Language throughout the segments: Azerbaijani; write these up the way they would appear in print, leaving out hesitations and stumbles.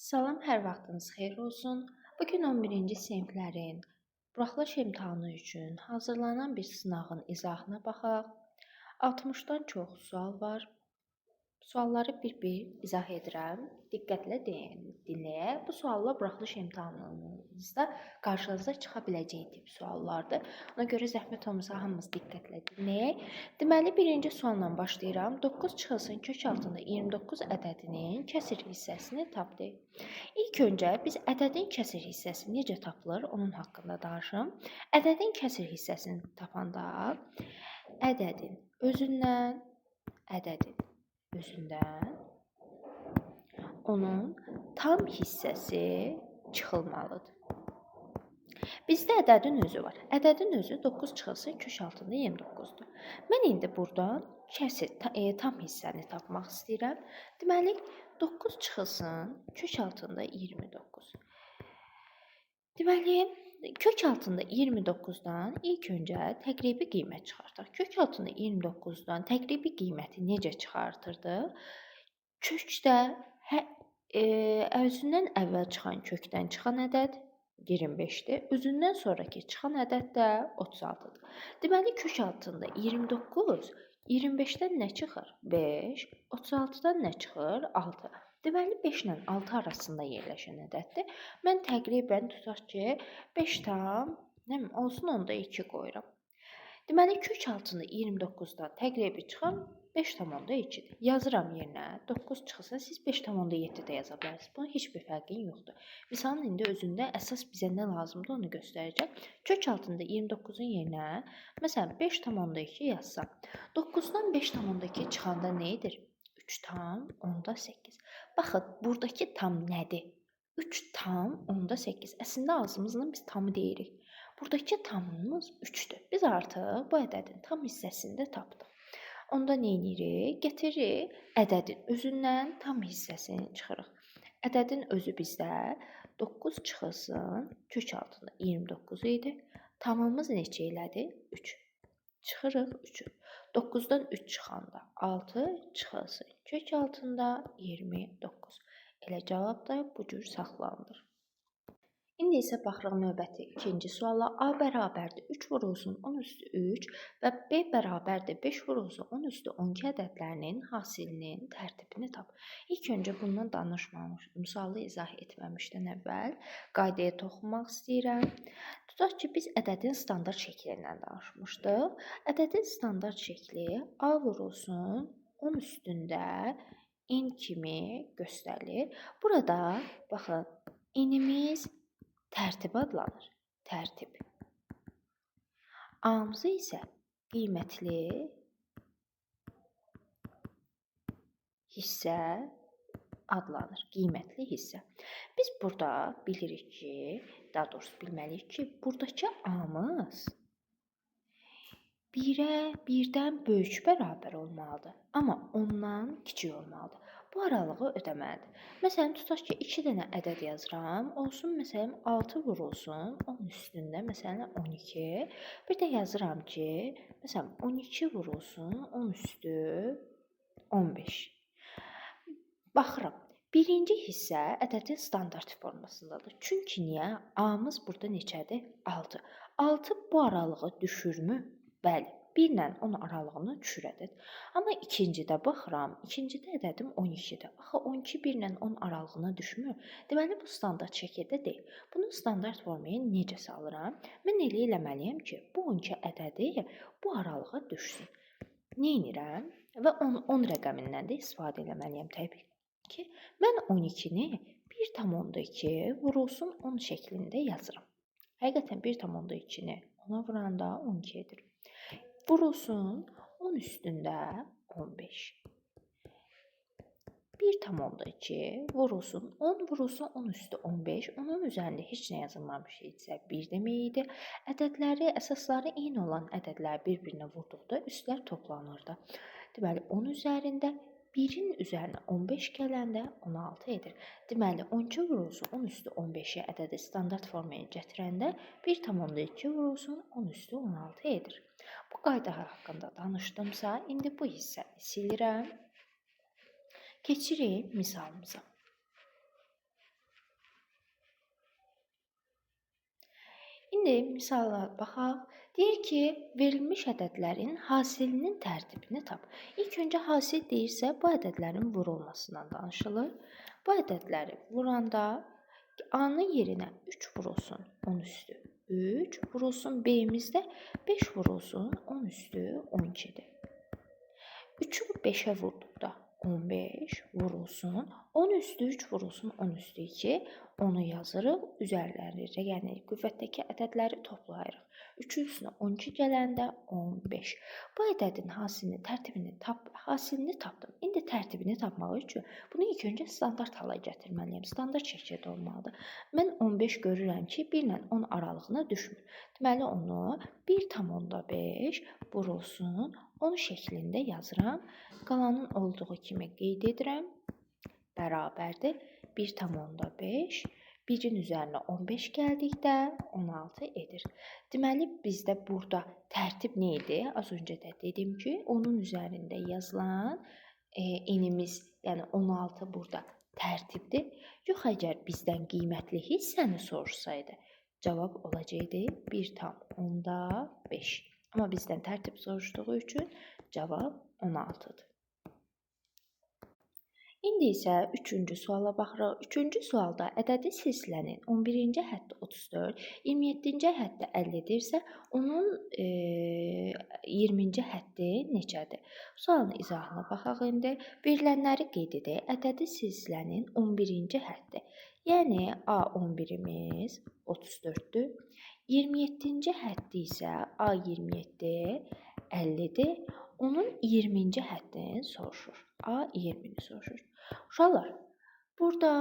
Salam, hər vaxtınız xeyir olsun. Bugün 11-ci siniflərin buraxılış imtahanı üçün hazırlanan bir sınağın izahına baxaq. 60-dan çox sual var. Sualları bir-bir izah edirəm. Diqqətlə dinləyək. Bu suallar buraxılış imtahanınızda qarşınıza çıxa biləcək tip suallardır. Ona görə zəhmət olmasa hamımız diqqətlə dinləyək. Deməli, birinci sualla başlayıram. 9 çıxılsın kök altında 29 ədədinin kəsr hissəsini tap deyil. İlk öncə biz ədədin kəsr hissəsi necə tapılır, onun haqqında danışım. Ədədin kəsr hissəsini tapanda ədədin özündən onun tam hissəsi çıxılmalıdır. Bizdə ədədin özü var. Ədədin özü 9 çıxılsın kök altında 29-dur. Mən indi buradan tam hissəni tapmaq istəyirəm. Deməli, 9 çıxılsın kök altında 29. Deməli, kök altında 29-dan ilk öncə təqribi qiymət çıxartaq. Kök altında 29-dan təqribi qiyməti necə çıxartırdıq? Kökdə özündən əvvəl çıxan kökdən çıxan ədəd 25-dir. Özündən sonraki çıxan ədəd də 36-dır. Deməli, kök altında 29 25-dən nə çıxır? 5. 36-dan nə çıxır? 6. Deməli, 5 ilə 6 arasında yerləşən ədəddir. Mən təqribən tutaq ki, 5 tam, olsun onda 2 qoyuram. Deməli, kök altında 29-dan təqribi çıxan 5,2-dir. Yazıram yerinə. 9 çıxırsa, siz 5,7 də yaza bilərsiniz. Bunun heç bir fərqi yoxdur. Misalın indi özündə əsas bizə nə lazımdır, onu göstərəcək. Kök altında 29-un yerinə, məsələn, 5,2 yazsam. 9-dan 5,2 çıxanda nə edir? 3,8. Baxın, buradakı tam nədir? 3,8. Əslində ağzımızla biz tamı deyirik. Buradakı tamımız 3-dür. Biz artıq bu ədədin tam hissəsini də tapdıq. Onda nə edirik? Getiririk ədədin özündən tam hissəsini çıxırıq. Ədədin özü bizdə 9 çıxılsın kök altında 29 idi. Tamımız neçə elədi? 3. Çıxırıq 3-ü. 9-dan 3 çıxanda 6 çıxılsın kök altında 29. Elə cavab da bu cür saxlanılır. İndi isə baxırıq növbəti ikinci suala. A bərabərdir 3 vurulsun 10 üstü 3 və B bərabərdir 5 vurulsun 10 üstü 12 ədədlərinin hasilinin tərtibini tap. İlk öncə bundan danışmamış, misalı izah etməmişdən əvvəl qaydaya toxunmaq istəyirəm. Tutaq ki, biz ədədin standart şəklindən danışmışdıq. Ədədin standart şəkli A vurulsun 10 üstündə n kimi göstərilir. Burada baxın, n'imiz tərtib adlanır. Tərtib. A-mızı isə qiymətli hissə adlanır. Qiymətli hissə. Biz burada bilirik ki, daha doğrusu bilməliyik ki, buradakı A-mız 1-dən böyük bərabər olmalıdır. Amma ondan kiçik olmalıdır. Bu aralığı ödəməlidir. Məsələn, tutaq ki, 2 dənə ədəd yazıram. Olsun, məsələn, 6 vurulsun 10 üstündə, məsələn, 12. Bir də yazıram ki, məsələn, 12 vurulsun 10 üstü 15. Baxıram. Birinci hissə ədədin standart formasındadır. Çünki niyə? A-mız burada neçədir? 6. 6 bu aralığı düşürmü? Bəli. 1 ilə 10 aralığını düşür ədəd. Amma ikincidə baxıram. İkincidə ədədim 12-dir. Axı 12 1 ilə 10 aralığına düşmür. Deməli, bu standart şəkildə deyil. Bunu standart formaya necə salıram? Mən elə eləməliyəm ki, bu 12 ədədi bu aralığa düşsün. Nə edirəm? Və 10 rəqəmindən də istifadə eləməliyəm təbii ki. Mən 12-ni 1,2 vurulsun 10 şəklində yazıram. Həqiqətən 1,2-ni 10-a vuranda 12 edir. Vurulsun 10 üstündə 15. 1,2 vurulsun 10 vurulsun 10 üstü 15. Onun üzərində heç nə yazılmamış isə 1 deməkdir. Ədədləri, əsasları eyni olan ədədlər bir-birinə vurduqda üstlər toplanırdı. Deməli, 10 üzərində 1-in üzərinə 15 gələndə 16 edir. Deməli, 12 vurulsun 10 üstü 15-i ədədi standart formaya gətirəndə 1,2 vurulsun 10 üstü 16 edir. Bu qayda haqqında danışdımsa, indi bu hissəni silirəm. Keçirik misalımıza. İndi misallara baxaq. Deyir ki, verilmiş ədədlərin hasilinin tərtibini tap. İlk öncə hasil deyirsə, bu ədədlərin vurulmasından danışılır. Bu ədədləri vuranda A-nın yerinə 3 vurulsun 10 üstü 3, vurulsun B-imizdə 5 vurulsun 10 üstü 12-dir. 3-ü 5-ə vurduqda 15 vurulsun 10 üstü 3 vurulsun 10 üstü 2, onu yazırıq, üzərlərini, yəni qüvvətdəki ədədləri toplayırıq. 3-ün üstünə 12 gələndə 15. Bu ədədin hasilini tapdım. İndi tərtibini tapmaq üçün bunu ilk öncə standart hala gətirməliyəm. Standart şəkildə olmalıdır. Mən 15 görürəm ki, 1 ilə 10 aralığına düşmür. Deməli onu 1,5 vurulsun 10 şəklində yazıram. Qalanın olduğu kimi qeyd edirəm. Bərabərdir 1,5. 1-in üzərinə 15 gəldikdə 16 edir. Deməli, bizdə burada tərtib nə idi? Az öncə də dedim ki, onun üzərində yazılan enimiz, yəni 16 burada tərtibdir. Yox, əgər bizdən qiymətli hissəni sorursaydı, cavab olacaqdı 1,5. Amma bizdən tərtib soruşduğu üçün cavab 16-dır. İndi isə 3-cü suala baxırıq. 3-cü sualda ədədi silsilənin 11-ci həddi 34, 27-ci həddi 50-dirsə, onun 20-ci həddi neçədir? Sualın izahına baxaq indi. Verilənləri qeyd edək. Ədədi silsilənin 11-ci həddi, yəni A11-imiz 34-dür. 27-ci həddi isə A27 50-dir. Onun 20-ci həddini soruşur. A20-ni soruşur. Uşaqlar, burada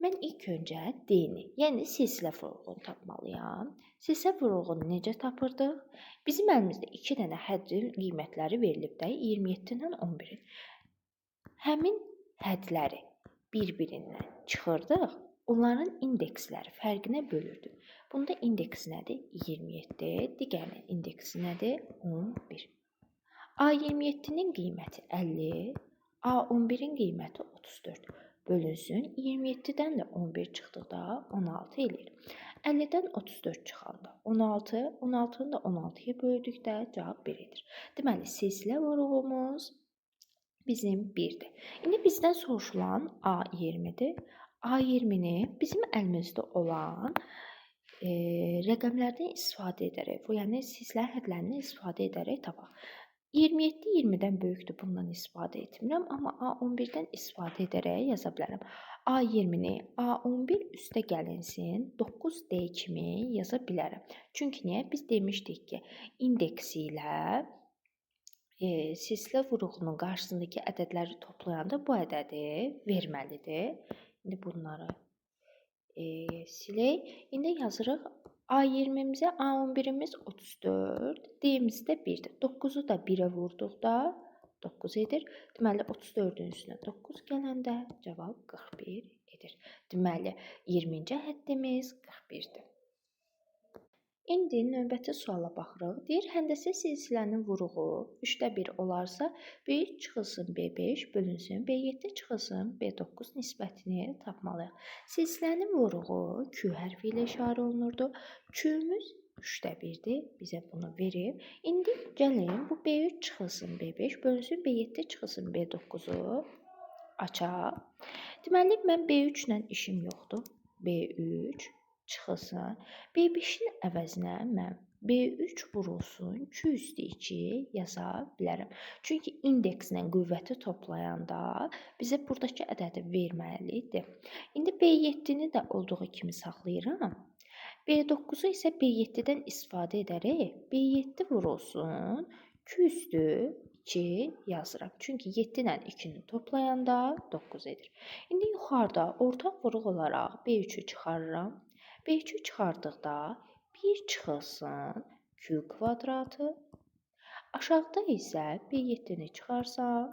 mən ilk öncə D-ni, yəni silsilə vurğunu tapmalıyam. Silsilə vurğunu necə tapırdıq? Bizim əlimizdə 2 dənə həddin qiymətləri verilib də, 27-dən 11-in. Həmin hədləri bir-birindən çıxırdıq, onların indeksləri fərqinə bölürdük. Bunda indeks nədir? 27, digərinin indeksi nədir? 11. A27-nin qiyməti 50, A11-in qiyməti 34. Bölünsün 27-dən də 11 çıxdıqda 16 eləyir. 50-dən 34 çıxanda 16, 16-nı da 16-ya böldükdə cavab 1 edir. Deməli, silsilə vurğumuz bizim 1-dir. İndi bizdən soruşulan A20-dir. A20-ni bizim əlimizdə olan rəqəmlərdən istifadə edərək, yəni silsilə hədlərindən istifadə edərək tapaq. 27 20-dən böyükdür, bundan istifadə etmirəm, amma A11-dən istifadə edərək yaza bilərəm. A20-ni A11 üstə gəlinsin 9D kimi yaza bilərəm. Çünki niyə? Biz demişdik ki, indeksi ilə silsilə vurğunun qarşısındakı ədədləri toplayanda bu ədədi verməlidir. İndi bunları silək. İndi yazırıq. A20-mizə A11-imiz 34, D-imiz də 1-dir. 9-u da 1-ə vurduqda 9 edir. Deməli, 34-ün üstünə 9 gələndə cavab 41 edir. Deməli, 20-ci həddimiz 41-dir. İndi növbəti suala baxırıq. Deyir, həndəsə silsilənin vuruğu 3/1 olarsa, B3 çıxılsın B5 bölünsün B7 çıxılsın B9 nisbətini tapmalıyıq. Silsilənin vuruğu Q hərfi ilə işarə olunurdu. Q-müz 3/1-dir, bizə bunu verir. İndi gəlin bu B3 çıxılsın B5 bölünsün B7 çıxılsın B9-u açaq. Deməli, mən B3 ilə işim yoxdur. B3 çıxılsın. B5-in əvəzinə mən B3 vurulsun Q üstü 2 yaza bilərəm. Çünki indekslə qüvvəti toplayanda bizə buradakı ədədi verməlidir. İndi B7-ni də olduğu kimi saxlayıram. B9-u isə B7-dən istifadə edərək B7 vurulsun Q üstü 2 yazıram. Çünki 7 ilə 2-ni toplayanda 9 edir. İndi yuxarıda ortaq vuruq olaraq B3-ü çıxarıram. B3-ü çıxardıqda 1 çıxılsın Q kvadratı. Aşağıda isə B7-ni çıxarsam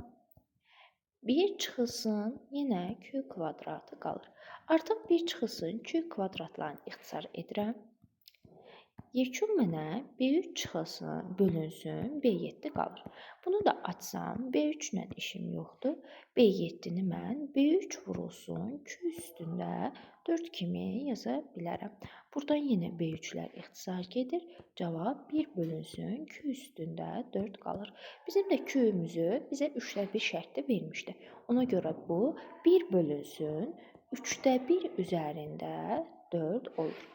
1 çıxılsın yenə Q kvadratı qalır. Artıq 1 çıxılsın Q kvadratlarını ixtisar edirəm. yekun mənə B3 çıxılsın, bölünsün, B7 qalır. Bunu da açsam, B3 ilə işim yoxdur. B7-ni mən B3 vurulsun, Q üstündə 4 kimi yaza bilərəm. Buradan yenə B3-lər ixtisar gedir. Cavab 1 bölünsün, Q üstündə 4 qalır. Bizim də Q-ümüzü bizə 3/1 şərtdə vermişdi. Ona görə bu 1 bölünsün, 3/1 üzərində 4 olur.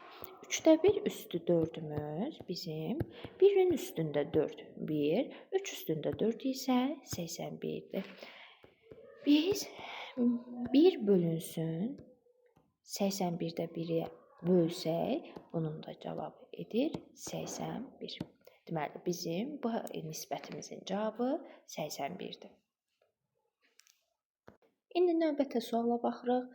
3/1 üstü 4-ümüz bizim 1-in üstündə 4 1, 3 üstündə 4 isə 81-dir. Biz 1 bölünsün 81-də 1-yə bölsək, bunun da cavabı edir 81. Deməli, bizim bu nisbətimizin cavabı 81-dir. İndi növbəti suala baxırıq.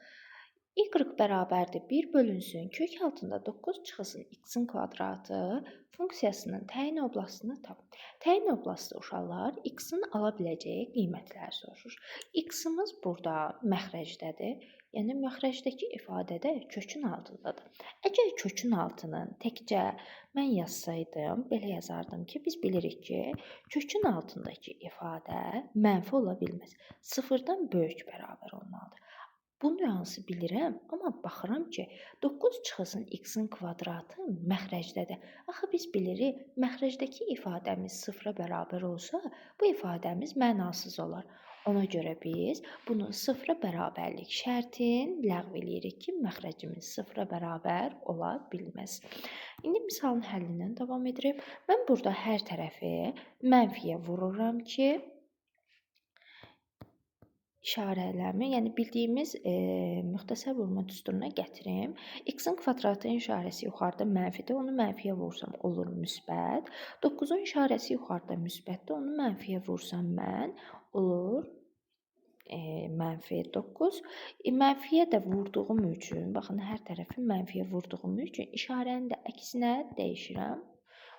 Y bərabərdir 1 bölünsün, kök altında 9 çıxılsın x-in kvadratı funksiyasının təyin oblastını tap. Təyin oblastı uşaqlar x-in ala biləcəyi qiymətləri soruşur. X-imiz burada məxrəcdədir. Yəni məxrəcdəki ifadədə kökün altındadır. Əgər kökün altının təkcə mən yazsaydım, belə yazardım ki, biz bilirik ki, kökün altındakı ifadə mənfi ola bilməz. Sıfırdan böyük bərabər olmalıdır. Bu nüansı bilirəm, amma baxıram ki, 9 çıxılsın x-in kvadratı məxrəcdədir. Axı biz bilirik, məxrəcdəki ifadəmiz sıfıra bərabər olsa, bu ifadəmiz mənasız olar. Ona görə biz bunu sıfıra bərabərlik şərtin ləğv eləyirik ki, məxrəcimiz sıfıra bərabər ola bilməz. İndi misalın həllindən davam edirik. Mən burada hər tərəfi mənfiyə vururam ki, işarələrimi, yəni bildiyimiz müxtəsər vurma düsturuna gətirim. X-in kvadratının işarəsi yuxarıda mənfidir, onu mənfiyə vursam olur müsbət. 9-un işarəsi yuxarıda müsbətdir, onu mənfiyə vursam mən olur mənfi 9. Mənfiyə də vurduğum üçün, baxın hər tərəfi mənfiyə vurduğum üçün işarəni də əksinə dəyişirəm.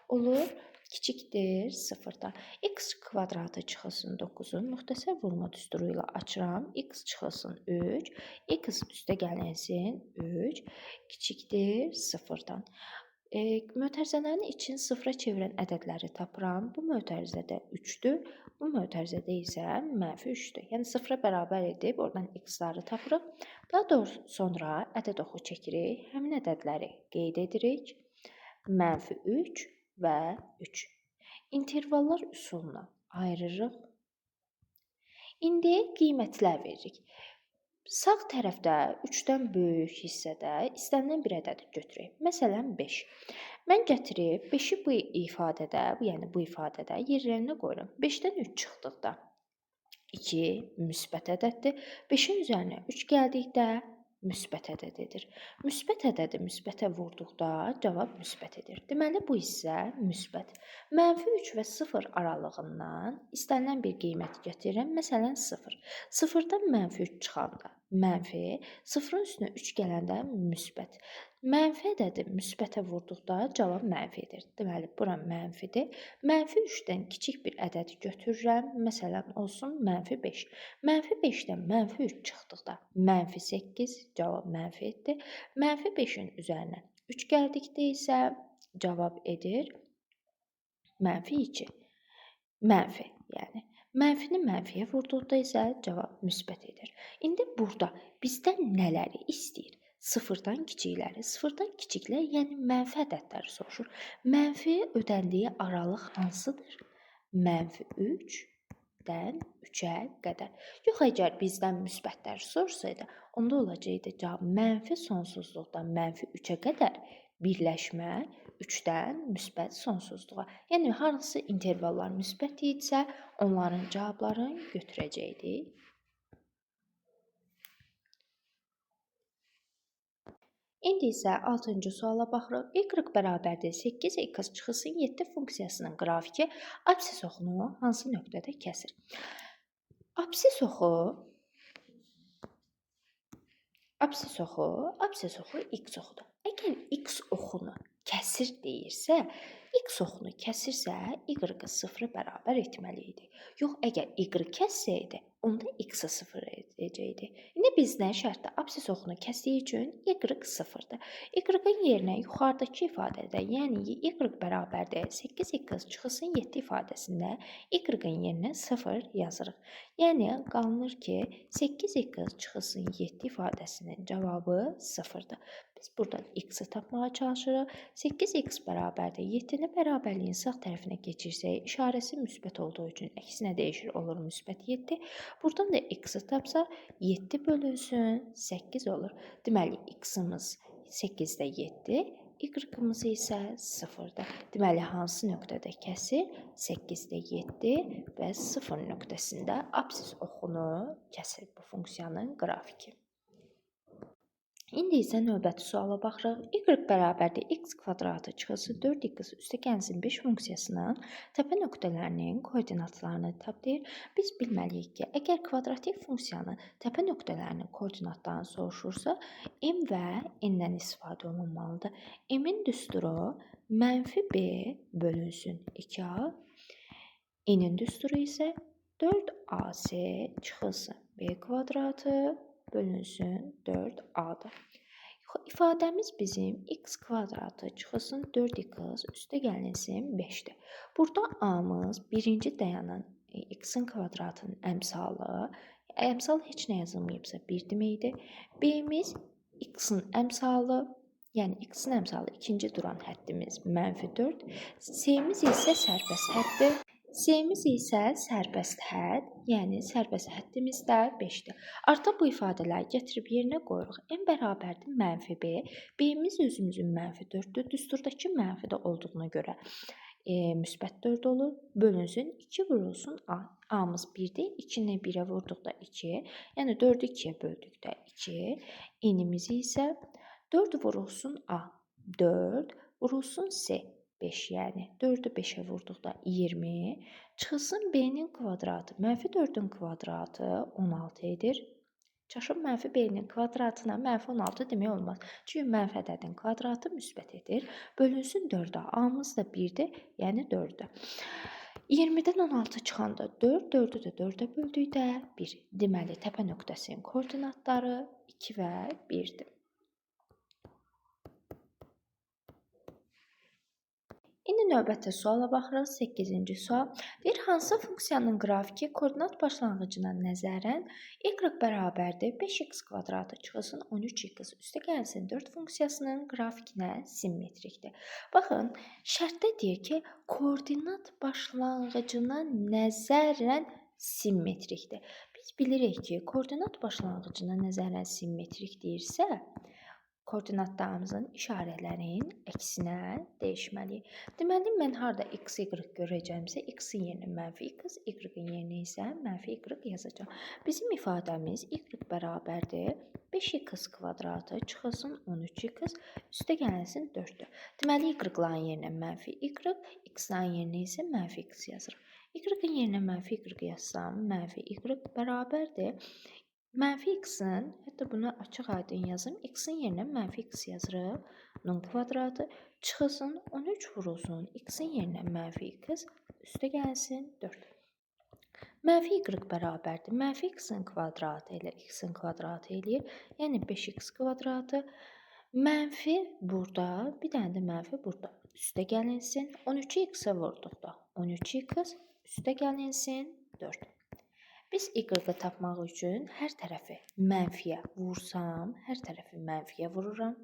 Olur kiçikdir 0-dan. X kvadratı çıxılsın 9-un müxtəsər vurma düsturu ilə açıram. X çıxılsın 3, x üstə gələnsin 3 kiçikdir 0-dan. Mötərizələrin için 0-a çevirən ədədləri tapıram. Bu mötərizədə 3-dür. Bu mötərizədə isə -3-dür. Yəni 0-a bərabər edib oradan x-ları tapırıq. Daha sonra ədəd oxu çəkirik. Həmin ədədləri qeyd edirik. -3 və 3. İntervallar üsuluna ayırırıq. İndi qiymətlər veririk. Sağ tərəfdə 3-dən böyük hissədə istənilən bir ədədi götürək. Məsələn 5. Mən gətirib 5-i bu ifadədə, yəni bu ifadədə yerlərinə qoyuram. 5-dən 3 çıxdıqda 2 müsbət ədəddir. 5-in üzərinə 3 gəldikdə müsbət ədədidir. Müsbət ədədi müsbətə vurduqda cavab müsbət edir. Deməli, bu hissə müsbət. -3 və 0 aralığından istənilən bir qiyməti götürürəm. Məsələn, 0. 0-dan -3 çıxanda mənfi, 0-ın üstünə 3 gələndə müsbət. Mənfi ədədi müsbətə vurduqda cavab mənfidir. Deməli, bura mənfidir. -3-dən kiçik bir ədədi götürürəm. Məsələn, olsun -5. -5-dən -3 çıxdıqda -8, cavab mənfidir. -5-in üzərinə 3 gəldikdə isə cavab edir -2. Mənfi, yəni. Mənfini mənfiyə vurduqda isə cavab müsbət edir. İndi burada bizdən nələri istəyir? 0-dan kiçikləri. 0-dan kiçiklər, yəni mənfi ədədləri soruşur. Mənfi ödəndiyi aralıq hansıdır? -3-dən 3-ə qədər. Yox, əgər bizdən müsbətləri sorsaydı, onda olacaqdı cavab mənfi sonsuzluqdan -3-ə qədər birləşmə 3-dən müsbət sonsuzluğa. Yəni, hansı intervallar müsbət idisə, onların cavablarını götürəcəkdik. İndi isə 6-cı suala baxırıq. Y bərabərdir 8 x çıxılsın 7 funksiyasının qrafiki absis oxunu hansı nöqtədə kəsir? Absis oxu x oxudur. Əgər x oxunu kəsir deyirsə, x oxunu kəsirsə, y-ı 0-a bərabər etməli idi. Yox, əgər y kəssəydi, onda x-i 0 edəcəkdik. İndi bizdən şərtdə absis oxunu kəsdiyi üçün y 0-dır. Y-ın yerinə yuxarıdakı ifadədə, yəni y bərabərdir 8x çıxılsın 7 ifadəsində y-ın yerinə 0 yazırıq. Yəni qalınır ki, 8x çıxılsın 7 ifadəsinin cavabı 0-dır. Biz buradan x-i tapmağa çalışırıq. 8x bərabərdir 7-ni bərabərliyin sağ tərəfinə keçirsək, işarəsi müsbət olduğu üçün əksinə dəyişir, olur müsbət 7. Buradan da x-i tapsaq 7 bölünsün 8 olur. Deməli, x-imiz 8-də 7, y-ımız isə 0-dır. Deməli, hansı nöqtədə kəsir? 8-də 7 və 0 nöqtəsində absis oxunu kəsir bu funksiyanın qrafiki. İndi isə növbəti suala baxırıq. Y bərabərdir x kvadratı çıxılsın 4x üstəgəlsin 5 funksiyasının təpə nöqtələrinin koordinatlarını tapdıyır. Biz bilməliyik ki, əgər kvadratik funksiyanın təpə nöqtələrinin koordinatlarını soruşursa, m və n-dən istifadə olunmalıdır. M-in düsturu -b bölünsün 2a, n-in düsturu isə 4ac çıxılsın b kvadratı bölünsün 4a-dır. İfadəmiz bizim x kvadratı çıxılsın 4x üstəgəlsin 5-dir. Burada a-mız birinci dayanan x-in kvadratının əmsalı, əmsal heç nə yazılmayıbsa 1 deməkdir. B-miz x-in əmsalı, yəni x-in əmsalı ikinci duran həddimiz -4. C-miz isə sərbəst həddir. C-miz isə sərbəst hədd, yəni sərbəst həddimiz də 5-dir. Artıq bu ifadələri gətirib yerinə qoyuruq. M bərabərdir -b. B-miz özümüzün -4-dür. Düsturdakı mənfi də olduğuna görə müsbət 4 olur. Bölünsün 2 vurulsun a. A-mız 1-dir. 2-ni 1-ə vurduqda 2. Yəni 4-ü 2-yə böldükdə 2. N-imiz isə 4 vurulsun a. 4 vurulsun c. 5, yəni 4-ü 5-ə vurduqda 20. Çıxılsın b-nin kvadratı. -4-ün kvadratı 16 edir. Çaşıb -b-nin kvadratına -16 demək olmaz. Çünki mənfi ədədin kvadratı müsbət edir. Bölünsün 4-ə. A-mız da 1-dir, yəni 4-dür. 20-dən 16 çıxanda 4, 4-ü də 4-ə böldükdə 1. Deməli, təpə nöqtəsinin koordinatları 2 və 1-dir. İndi növbəti suala baxırıq. 8-ci sual. Deyir, hansı funksiyanın qrafiki koordinat başlanğıcına nəzərən y bərabərdir 5x kvadratı çıxılsın 13x üstəgəlsin 4 funksiyasının qrafikinə simmetrikdir. Baxın, şərtdə deyir ki, koordinat başlanğıcına nəzərən simmetrikdir. Biz bilirik ki, koordinat başlanğıcına nəzərən simmetrik deyirsə, koordinatlarımızın işarələrin əksinə dəyişməliyik. Deməli, mən harada x, y görəcəmsə, x-in yerinə -x, y-ın yerinə isə -y yazacağam. Bizim ifadəmiz y bərabərdir 5x kvadratı çıxılsın 13x üstəgəlsin 4-dür. Deməli, y-ların yerinə -y, x-ların yerinə isə -x yazırıq. Y-ın yerinə -y yazsam, -y bərabərdir. -x-in, hətta bunu açıq aydın yazım, x-in yerinə -x yazırıq. N kvadratı çıxılsın 13 vurulsun, x-in yerinə -x üstəgəlsin 4. -y bərabərdir. -x-in kvadratı ilə x-in kvadratı eləyir. Yəni 5x kvadratı. Mənfi burada, bir dənə də mənfi burada. Üstəgəlinsin 13-ü x-ə vurduqda 13x üstəgəlinsin 4. Biz y-ı tapmaq üçün hər tərəfi mənfiyə vursam, hər tərəfi mənfiyə vururam.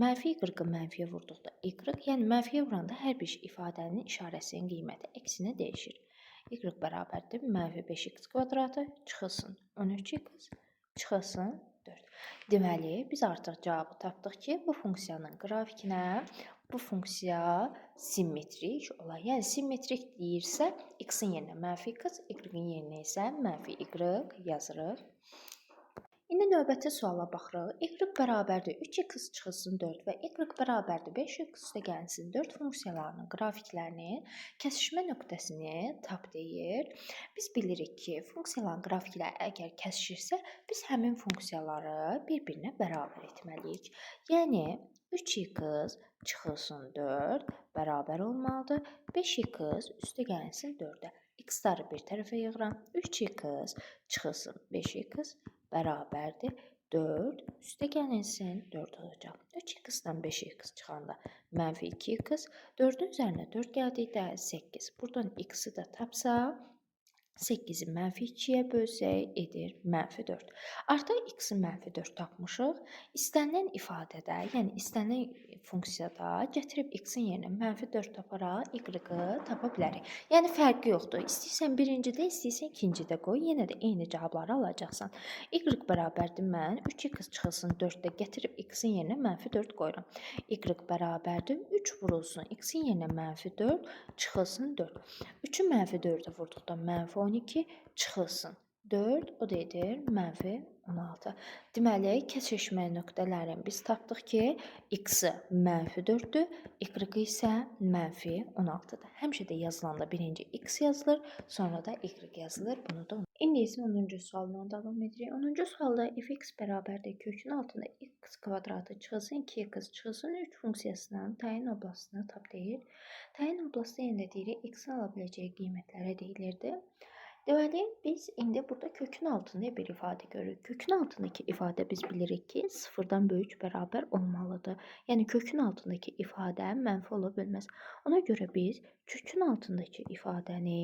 Mənfi y-ı mənfiyə vurduqda y, yəni mənfiyə vuranda hər bir ifadənin işarəsinin qiyməti əksinə dəyişir. Y bərabərdir -5x kvadratı çıxılsın 13x çıxılsın 4. Deməli, biz artıq cavabı tapdıq ki, bu funksiyanın qrafikinə bu funksiya simmetrik olar. Yəni simmetrik deyirsə, x-in yerinə -x, y-ın yerinə isə -y yazırıq. İndi növbəti suala baxırıq. Y bərabərdir 3x çıxılsın 4 və y bərabərdir 5x üstəgəlsin 4 funksiyalarının qrafiklərinin kəsişmə nöqtəsini tap deyir. Biz bilirik ki, funksiyaların qrafikləri əgər kəsişirsə, biz həmin funksiyaları bir-birinə bərabər etməliyik. Yəni 3x çıxılsın 4 bərabər olmalıdır 5x üstəgəlsin 4-ə. X-ları bir tərəfə yığıram. 3x çıxılsın 5x bərabərdir 4. Üstə gəlinsin 4 olacaq. 3x-dan 5x çıxanda mənfi 2x. 4-ün üzərinə 4 gəldikdə 8. Buradan x-i də tapsaq 8-i mənfi 2-yə bölsək edir mənfi 4. Artıq x-i mənfi 4 tapmışıq. İstənilən ifadədə, yəni istənilən funksiyada gətirib x-in yerinə mənfi 4 taparaq y-i tapa bilərik. Yəni fərqi yoxdur. İstəyirsən birincidə, istəyirsən ikincidə qoy, yenə də eyni cavabları alacaqsan. Y bərabərdir mən 3x çıxılsın 4-də gətirib x-in yerinə mənfi 4 qoyuram. Y bərabərdir 3 vurulsun x-in yerinə mənfi 4 çıxılsın 4. 3-ü mənfi 4-ə vurduqda mənfi 12 çıxılsın 4, o da edir mənfi 16. Deməli, kəsişmə nöqtələrini biz tapdıq ki, x-i mənfi 4-dür, y-i isə mənfi 16-dır. Həmişə də yazılanda birinci x yazılır, sonra da y yazılır. Bunu da İndi isə 10-cu sualla davam edirik. 10-cu sualda f(x) bərabərdir kökün altında x kvadratı çıxılsın 2x çıxılsın 3 funksiyasının təyin oblastını tap deyir. Təyin oblastı yenə də deyirik, x-in ala biləcəyi qiymətlərə deyilirdi. Deməli, biz indi burada kökün altında bir ifadə görürük. Kökün altındakı ifadə biz bilirik ki, sıfırdan böyük bərabər olmalıdır. Yəni, kökün altındakı ifadə mənfi ola bilməz. Ona görə biz kökün altındakı ifadəni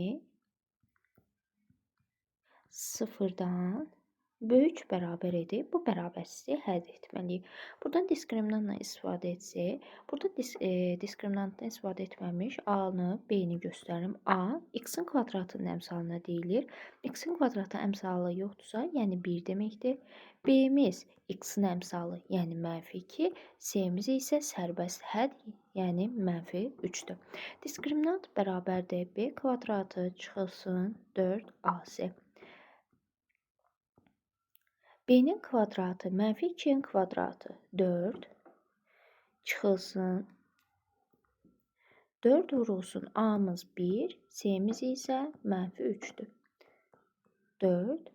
sıfırdan böyük bərabər edib bu bərabərsizliyi həll etməliyik. Buradan diskriminantla istifadə etsək, burada diskriminantdan istifadə etməmiş A-nı, B-ni göstərim. A, x-in kvadratının əmsalına deyilir. X-in kvadratı əmsalı yoxdursa, yəni 1 deməkdir. B-miz x-in əmsalı, yəni mənfi 2. C-miz isə sərbəst hədd, yəni mənfi 3-dür. Diskriminant bərabərdir B kvadratı çıxılsın 4AC. B-nin kvadratı mənfi 2-nin kvadratı 4 çıxılsın 4 vurulsun A-mız 1, C-miz isə mənfi 3-dür. 4,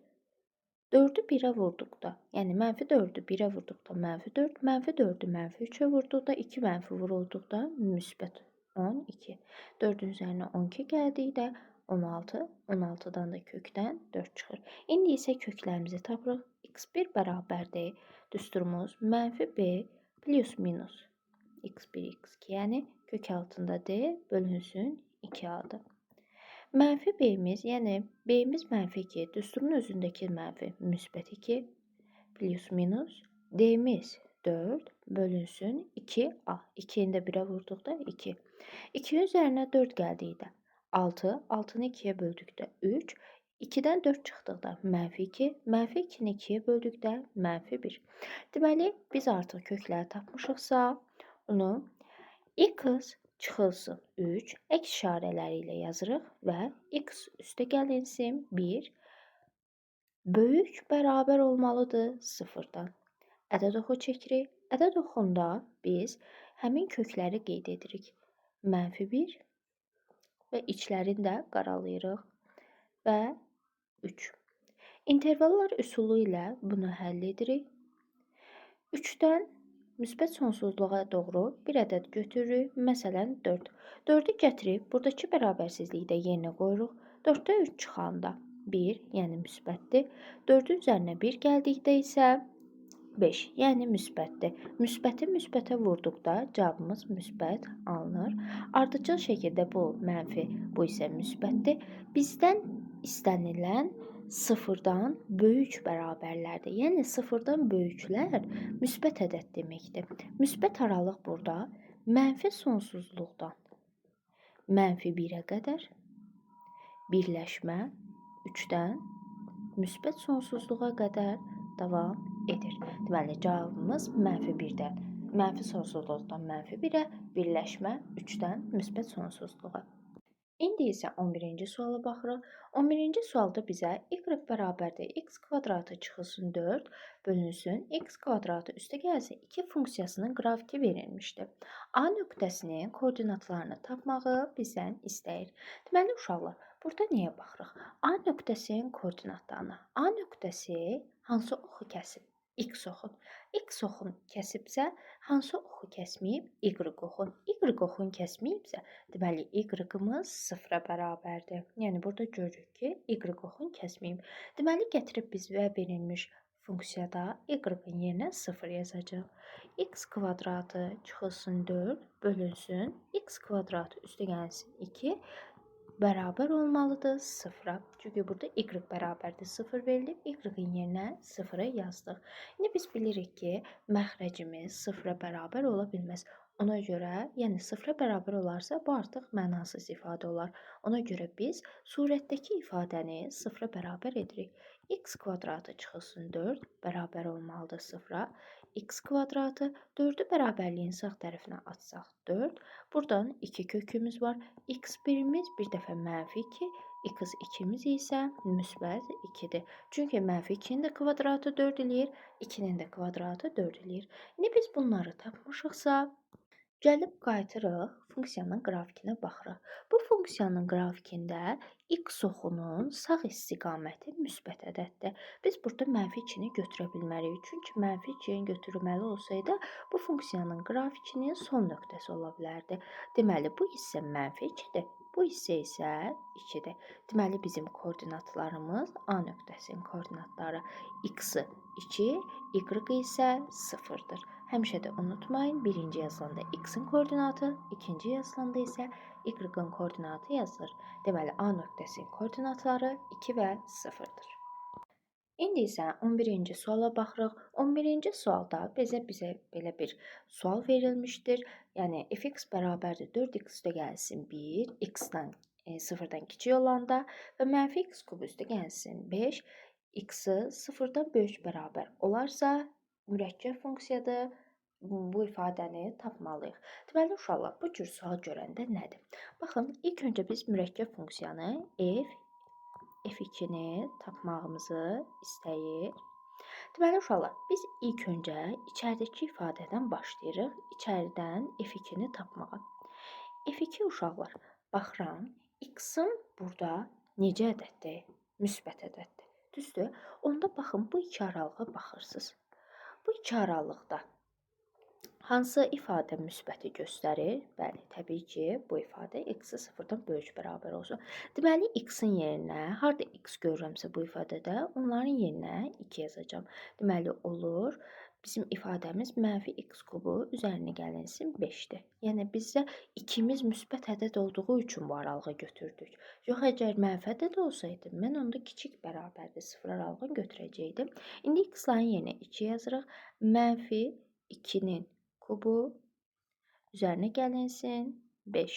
4-ü 1-ə vurduqda, yəni mənfi 4-ü 1-ə vurduqda mənfi 4, mənfi 4-ü mənfi 3-ə vurduqda 2 mənfi vurulduqda müsbət 12. 4-ün üzərinə 12 gəldikdə 16, 16-dan da kökdən 4 çıxır. İndi isə köklərimizi tapırıq. x1 bərabərdir. Düsturumuz mənfi b plus minus x1, x2, yəni kök altında d bölünsün 2a-dır. Mənfi b-miz, yəni b-miz mənfi 2, düsturun özündəki mənfi müsbət 2 plus minus d-miz 4 bölünsün 2a. 2-ni də 1-ə vurduqda 2. 2-nin üzərinə 4 gəldikdə 6, 6-nı 2-yə böldükdə 3, 2-dən 4 çıxdıqda mənfi 2, mənfi 2-ni 2-yə böldükdə mənfi 1. Deməli, biz artıq kökləri tapmışıqsa, onu x çıxılsın 3, əks işarələri ilə yazırıq və x üstə gəlinsin 1, böyük bərabər olmalıdır 0-dan. Ədəd oxu çəkirik. Ədəd oxunda biz həmin kökləri qeyd edirik. Mənfi 1 və içlərini də qaralayırıq və 3. İntervallar üsulu ilə bunu həll edirik. 3-dən müsbət sonsuzluğa doğru bir ədəd götürürük. Məsələn, 4. 4-ü gətirib, buradakı bərabərsizlikdə yerinə qoyuruq. 4-də 3 çıxanda 1, yəni müsbətdir. 4-ün üzərinə 1 gəldikdə isə 5, yəni müsbətdir. Müsbəti müsbətə vurduqda cavabımız müsbət alınır. Ardıcıl şəkildə bu mənfi, bu isə müsbətdir. Bizdən istənilən sıfırdan böyük bərabərlərdir. Yəni sıfırdan böyüklər müsbət ədəd deməkdir. Müsbət aralıq burada mənfi sonsuzluqdan mənfi 1-ə qədər birləşmə 3-dən müsbət sonsuzluğa qədər davam edir. Deməli, cavabımız mənfi 1-dən, mənfi sonsuzluqdan mənfi 1-ə, birləşmə 3-dən müsbət sonsuzluğa. İndi isə 11-ci suala baxırıq. 11-ci sualda bizə y bərabərdir x kvadratı çıxılsın 4 bölünsün x kvadratı üstə gəlsin 2 funksiyasının qrafiki verilmişdir. A nöqtəsinin koordinatlarını tapmağı bizdən istəyir. Deməli, uşaqlar, burada nəyə baxırıq? A nöqtəsinin koordinatlarına. A nöqtəsi hansı oxu kəsib? X oxun. X oxun kəsibsə, hansı oxu kəsməyib? Y oxun. Y oxun kəsməyibsə, deməli y-ımız 0-a bərabərdir. Yəni burada görürük ki, y oxun kəsməyib. Deməli gətirib biz verilmiş funksiyada y-ın yerinə 0 yazacağıq. X kvadratı çıxılsın 4 bölünsün. X kvadratı üstə gəlsin 2 bərabər olmalıdır 0-a. Çünki burada y bərabərdir 0 verilib. Y-ın yerinə 0-ı yazdıq. İndi biz bilirik ki, məxrəcimiz 0-a bərabər ola bilməz. Ona görə, yəni 0-a bərabər olarsa, bu artıq mənasız ifadə olar. Ona görə biz surətdəki ifadəni 0-a bərabər edirik. X kvadratı çıxılsın 4 bərabər olmalıdır 0-a. X kvadratı 4-ü bərabərliyin sağ tərəfinə atsaq 4. Buradan 2 kökümüz var. X birimiz bir dəfə -2, x 2-miz isə müsbət 2-dir. Çünki -2-nin də kvadratı 4 eləyir, 2-nin də kvadratı 4 eləyir. İndi biz bunları tapmışıqsa, gəlib qayıtırıq funksiyanın qrafikinə baxırıq. Bu funksiyanın qrafikində x oxunun sağ istiqaməti müsbət ədəddir. Biz burada -2-ni götürə bilmərik. Çünki -2-ni götürməli olsaydı, bu funksiyanın qrafikinin son nöqtəsi ola bilərdi. Deməli, bu hissə -2-dir. Bu hissə isə 2-dir. Deməli, bizim koordinatlarımız A nöqtəsinin koordinatları x-i 2, y isə 0-dır. Həmişə də unutmayın, birinci yazılanda x-in koordinatı, ikinci yazılanda isə y-ın koordinatı yazılır. Deməli, A nöqtəsinin koordinatları 2 və 0-dır. İndi isə 11-ci suala baxırıq. 11-ci sualda bizə belə bir sual verilmişdir. Yəni, fx bərabərdir 4x üstə gəlsin 1, x-dən 0-dan kiçik olanda və -x kub üstə gəlsin 5, x-i 0-dan böyük bərabər olarsa, mürəkkəb funksiyadır. Bu ifadəni tapmalıyıq. Deməli, uşaqlar, bu cür sual görəndə nədir? Baxın, ilk öncə biz mürəkkəb funksiyanı f2-ni tapmağımızı istəyir. Deməli, uşaqlar, biz ilk öncə içəridəki ifadədən başlayırıq. İçəridən f2-ni tapmağa. f2 uşaqlar, baxıram, x-ın burada necə ədəddir? Müsbət ədəddir. Düzdür? Onda baxın, bu iki aralığa baxırsınız. Bu iki aralıqda hansı ifadə müsbəti göstərir? Bəli, təbii ki, bu ifadə x-i 0-dan böyük bərabər olsun. Deməli, x-in yerinə, harada x görürəmsə bu ifadədə, onların yerinə 2 yazacağım. Deməli, olur, bizim ifadəmiz -x kubu üzərinə gəlinsin 5-dir. Yəni, bizdə 2-miz müsbət ədəd olduğu üçün bu aralığı götürdük. Yox, əgər mənfi ədəd olsaydı, mən onda kiçik bərabərdir 0 aralığını götürəcəkdim. İndi x-ların yerinə 2 yazırıq. -2-nin kubu üzərinə gəlinsin 5.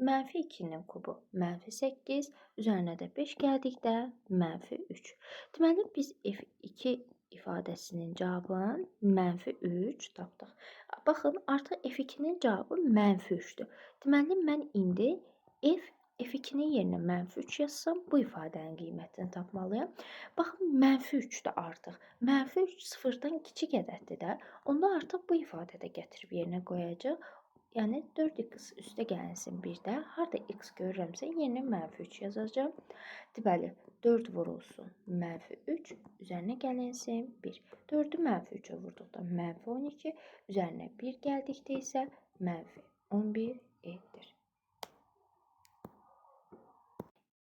-2-nin kubu -8, üzərinə də 5 gəldikdə -3. Deməli, biz f2 ifadəsinin cavabını -3 tapdıq. Baxın, artıq f2-nin cavabı -3-dür. Deməli, mən indi f2-nin yerinə -3 yazsam, bu ifadənin qiymətini tapmalıyam. Baxın, -3-dür artıq. -3 0-dan kiçik ədəddir də. Onda artıq bu ifadədə gətirib yerinə qoyacaq. Yəni, 4x üstə gəlinsin 1-də. Harada x görürəmsə, yerinə -3 yazacağım. Deməli, 4 vurulsun -3, üzərinə gəlinsin 1. 4-ü -3-ə vurduqda -12, üzərinə 1 gəldikdə isə -11 edir.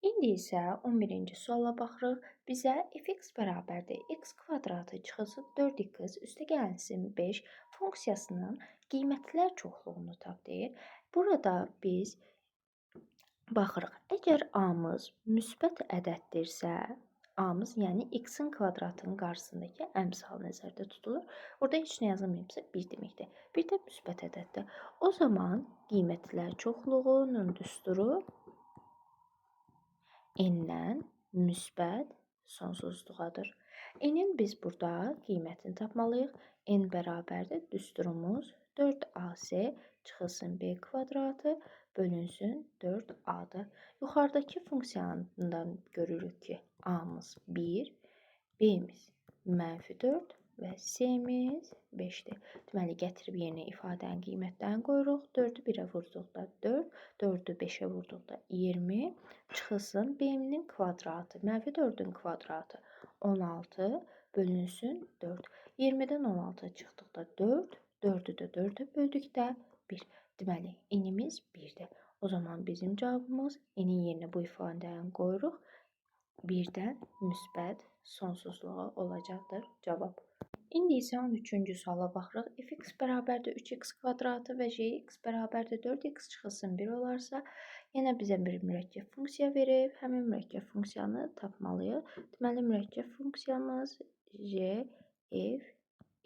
İndi isə 11-ci suala baxırıq. Bizə fx bərabərdir x kvadratı çıxılsın 4x üstə gəlinsin 5 funksiyasının qiymətlər çoxluğunu tap deyir. Burada biz baxırıq. Əgər a-mız müsbət ədəddirsə, a-mız yəni x-in kvadratının qarşısındakı əmsal nəzərdə tutulur. Orada heç nə yazılmayıbsa 1 deməkdir. Bir də müsbət ədəddir. O zaman qiymətlər çoxluğunun düsturu n-dən müsbət sonsuzluğadır. N-in biz burada qiymətini tapmalıyıq. N bərabərdir. Düsturumuz 4ac çıxılsın b kvadratı bölünsün 4a-dır. Yuxarıdakı funksiyandan görürük ki, a-mız 1, b-miz -4 və c-miz 5-dir. Deməli, gətirib yerinə ifadənin qiymətlərini qoyuruq. 4-ü 1-ə vurduqda 4, 4-ü 5-ə vurduqda 20, çıxılsın b-nin kvadratı, -4-ün kvadratı 16 bölünsün 4. 20-dən 16 çıxdıqda 4, 4-ü də 4-ə böldükdə 1. Deməli, enimiz 1-dir. O zaman bizim cavabımız enin yerinə bu ifadəni qoyuruq. 1-dən müsbət sonsuzluğa olacaqdır cavab. İndi isə 13-cü suala baxırıq. Fx bərabərdir 3x kvadratı və jx bərabərdir 4x çıxılsın 1 olarsa, yenə bizə bir mürəkkəb funksiya verib, həmin mürəkkəb funksiyanı tapmalıyıq. Deməli, mürəkkəb funksiyamız j f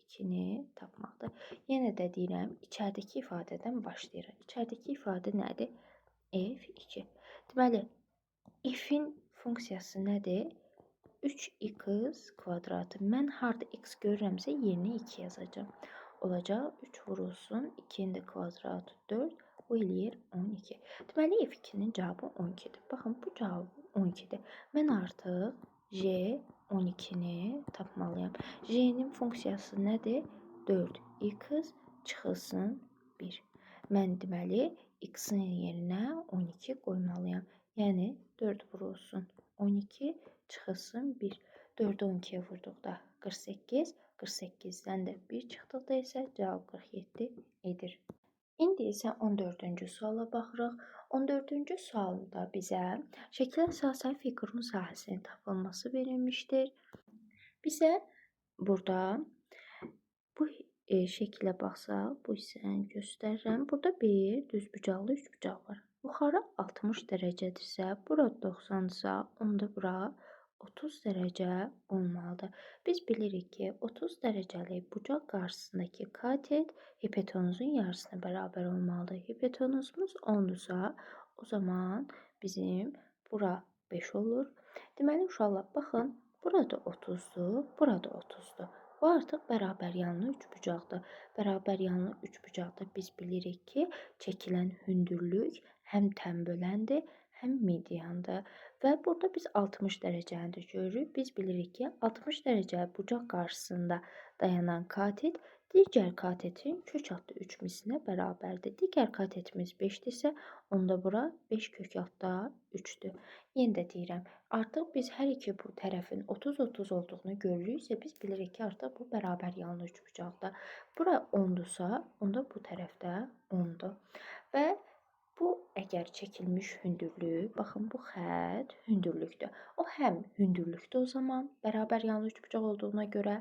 2-ni tapmaqdır. Yenə də deyirəm, içəridəki ifadədən başlayırıq. İçəridəki ifadə nədir? f2. Deməli, f-in funksiyası nədir? 3x kvadratı. Mən harda x görürəmsə yerinə 2 yazacağım. Olacaq 3 vurulsun 2-nin də kvadratı 4. Bu eləyir 12. Deməli f2-nin cavabı 12-dir. Baxın, bu cavabı 12-dir. Mən artıq j 12-ni tapmalıyam. J-nin funksiyası nədir? 4x çıxılsın 1. Mən deməli x-in yerinə 12 qoymalıyam. Yəni 4 vurulsun 12 çıxılsın 1. 4-ü 12-yə vurduqda 48, 48-dən də 1 çıxdıqda isə cavab 47 edir. İndi isə 14-cü suala baxırıq. 14-cü sualda bizə şəklə əsasən fiqurun sahəsinin tapılması verilmişdir. Bizə burada bu şəklə baxsaq, bu hissəni göstərirəm. Burada bir düzbucaqlı üçbucaq var. Yuxarı 60 dərəcədirsə, bura 90-dırsa, onda bura 30 dərəcə olmalıdır. Biz bilirik ki, 30 dərəcəlik bucaq qarşısındakı katet hipotenuzun yarısına bərabər olmalıdır. Hipotenuzumuz 10-dursa, o zaman bizim bura 5 olur. Deməli, uşaqlar, baxın, burada 30-dur, burada 30-dur. Bu artıq bərabər yanlı üçbucaqdır. Bərabər yanlı üçbucaqda biz bilirik ki, çəkilən hündürlük həm tənböləndir, həm mediandır. Və burada biz 60 dərəcəni də görürük. Biz bilirik ki, 60 dərəcə bucaq qarşısında dayanan katet digər katetin kök altı üçmisinə bərabərdir. Digər katetimiz 5-dirsə, onda bura 5 kök altda 3-dür. Yenə də deyirəm, artıq biz hər iki bu tərəfin 30-30 olduğunu görürüksə, biz bilirik ki, artıq bu bərabər yanlı üçbucaqdır. Bura 10-dursa, onda bu tərəfdə 10-dur. Və bu əgər çəkilmiş hündürlük, baxın bu xətt hündürlükdür. O həm hündürlükdür o zaman, bərabər yanlı üçbucaq olduğuna görə,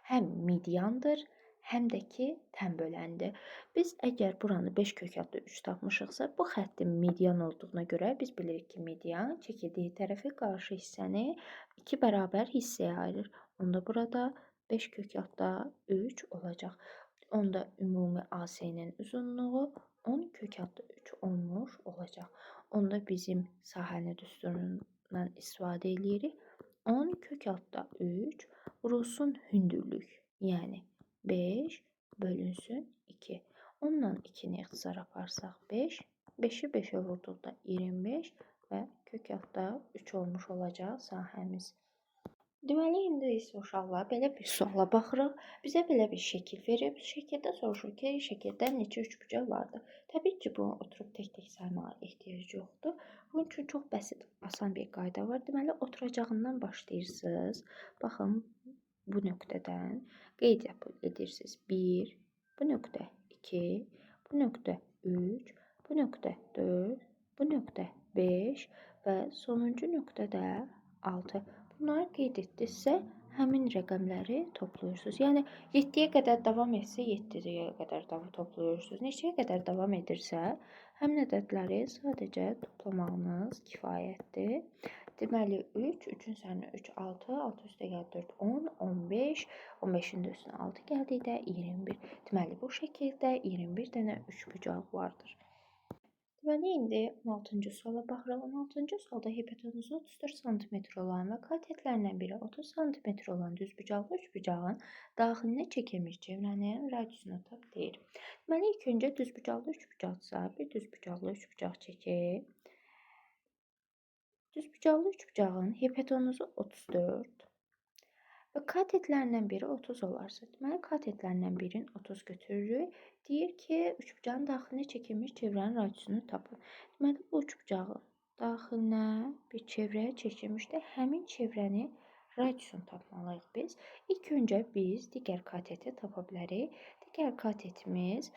həm mediandır, həm də ki tənböləndir. Biz əgər buranı 5 kök altda 3 tapmışıqsa, bu xəttin median olduğuna görə biz bilirik ki, median çəkildiyi tərəfi qarşı hissəni 2 bərabər hissəyə ayırır. Onda burada 5 kök altda 3 olacaq. Onda ümumi AC-nin uzunluğu 10 kök altda 3 olmuş olacaq. Onda bizim sahəni düsturundan istifadə edirik. 10 kök altda 3 vurulsun hündürlük, yəni 5 bölünsün 2. Ondan 2-ni ixtisar aparsaq 5, 5-i 5-ə vurduqda 25 və kök altda 3 olmuş olacaq sahəmiz. Deməli, indi isə uşaqlar belə bir suala baxırıq. Bizə belə bir şəkil verib. Şəkildə soruşur ki, şəkildə neçə üçbucaq vardır? Təbii ki, bunu oturub tək-tək saymağa ehtiyac yoxdur. Bunun üçün çox bəsit, asan bir qayda var. Deməli, oturacağından başlayırsınız. Baxın, bu nöqtədən qeyd edirsiniz. 1, bu nöqtə 2, bu nöqtə 3, bu nöqtə 4, bu nöqtə 5 və sonuncu nöqtə də 6. Bunları qeyd etdinizsə, həmin rəqəmləri toplayırsınız. Yəni 7-yə qədər davam etsə, 7-yə qədər toplayırsınız. Neçəyə qədər davam edirsə, həmin ədədləri sadəcə toplamağınız kifayətdir. Deməli 3, 3-ün üzərinə 3, 6, 6 üstə gəl 4, 10, 15, 15-in də üstünə 6 gəldikdə 21. Deməli bu şəkildə 21 dənə üçbucaq vardır. Deməli indi 16-cı suala baxırıq. 16-cı sualda hipotenuzu 34 cm olan və katetlərindən biri 30 cm olan düzbucaqlı üçbucağın daxilinə çəkilmiş çevrənin radiusunu tap deyir. Deməli ilk öncə düzbucaqlı üçbucaqsa bir düzbucaqlı üçbucaq çəkək. Düzbucaqlı üçbucağın hipotenuzu 34 və katetlərindən biri 30 olarsa, deməli katetlərindən birini 30 götürürük. Deyir ki, üçbucağın daxilinə çəkilmiş çevrənin radiusunu tapın. Deməli bu üçbucağın daxilinə bir çevrə çəkilmişdir. Həmin çevrəni radiusunu tapmalıyıq biz. İlk öncə biz digər kateti tapa bilərik. Digər katetimiz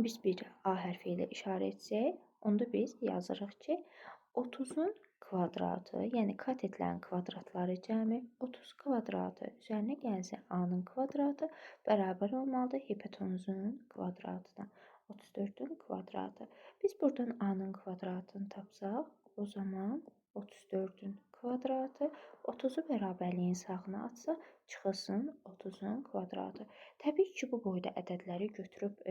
biz bir A hərfi ilə işarə etsək, onda biz yazırıq ki, 30-un kvadratı, yəni katetlərin kvadratları cəmi 30 kvadratı üzərinə gəlsin A-nın kvadratı bərabər olmalıdır hipotenuzun kvadratına. 34-ün kvadratı. Biz buradan A-nın kvadratını tapsaq, o zaman 34-ün kvadratı 30-u bərabərliyin sağına atsaq, çıxılsın 30-un kvadratı. Təbii ki, bu boyda ədədləri götürüb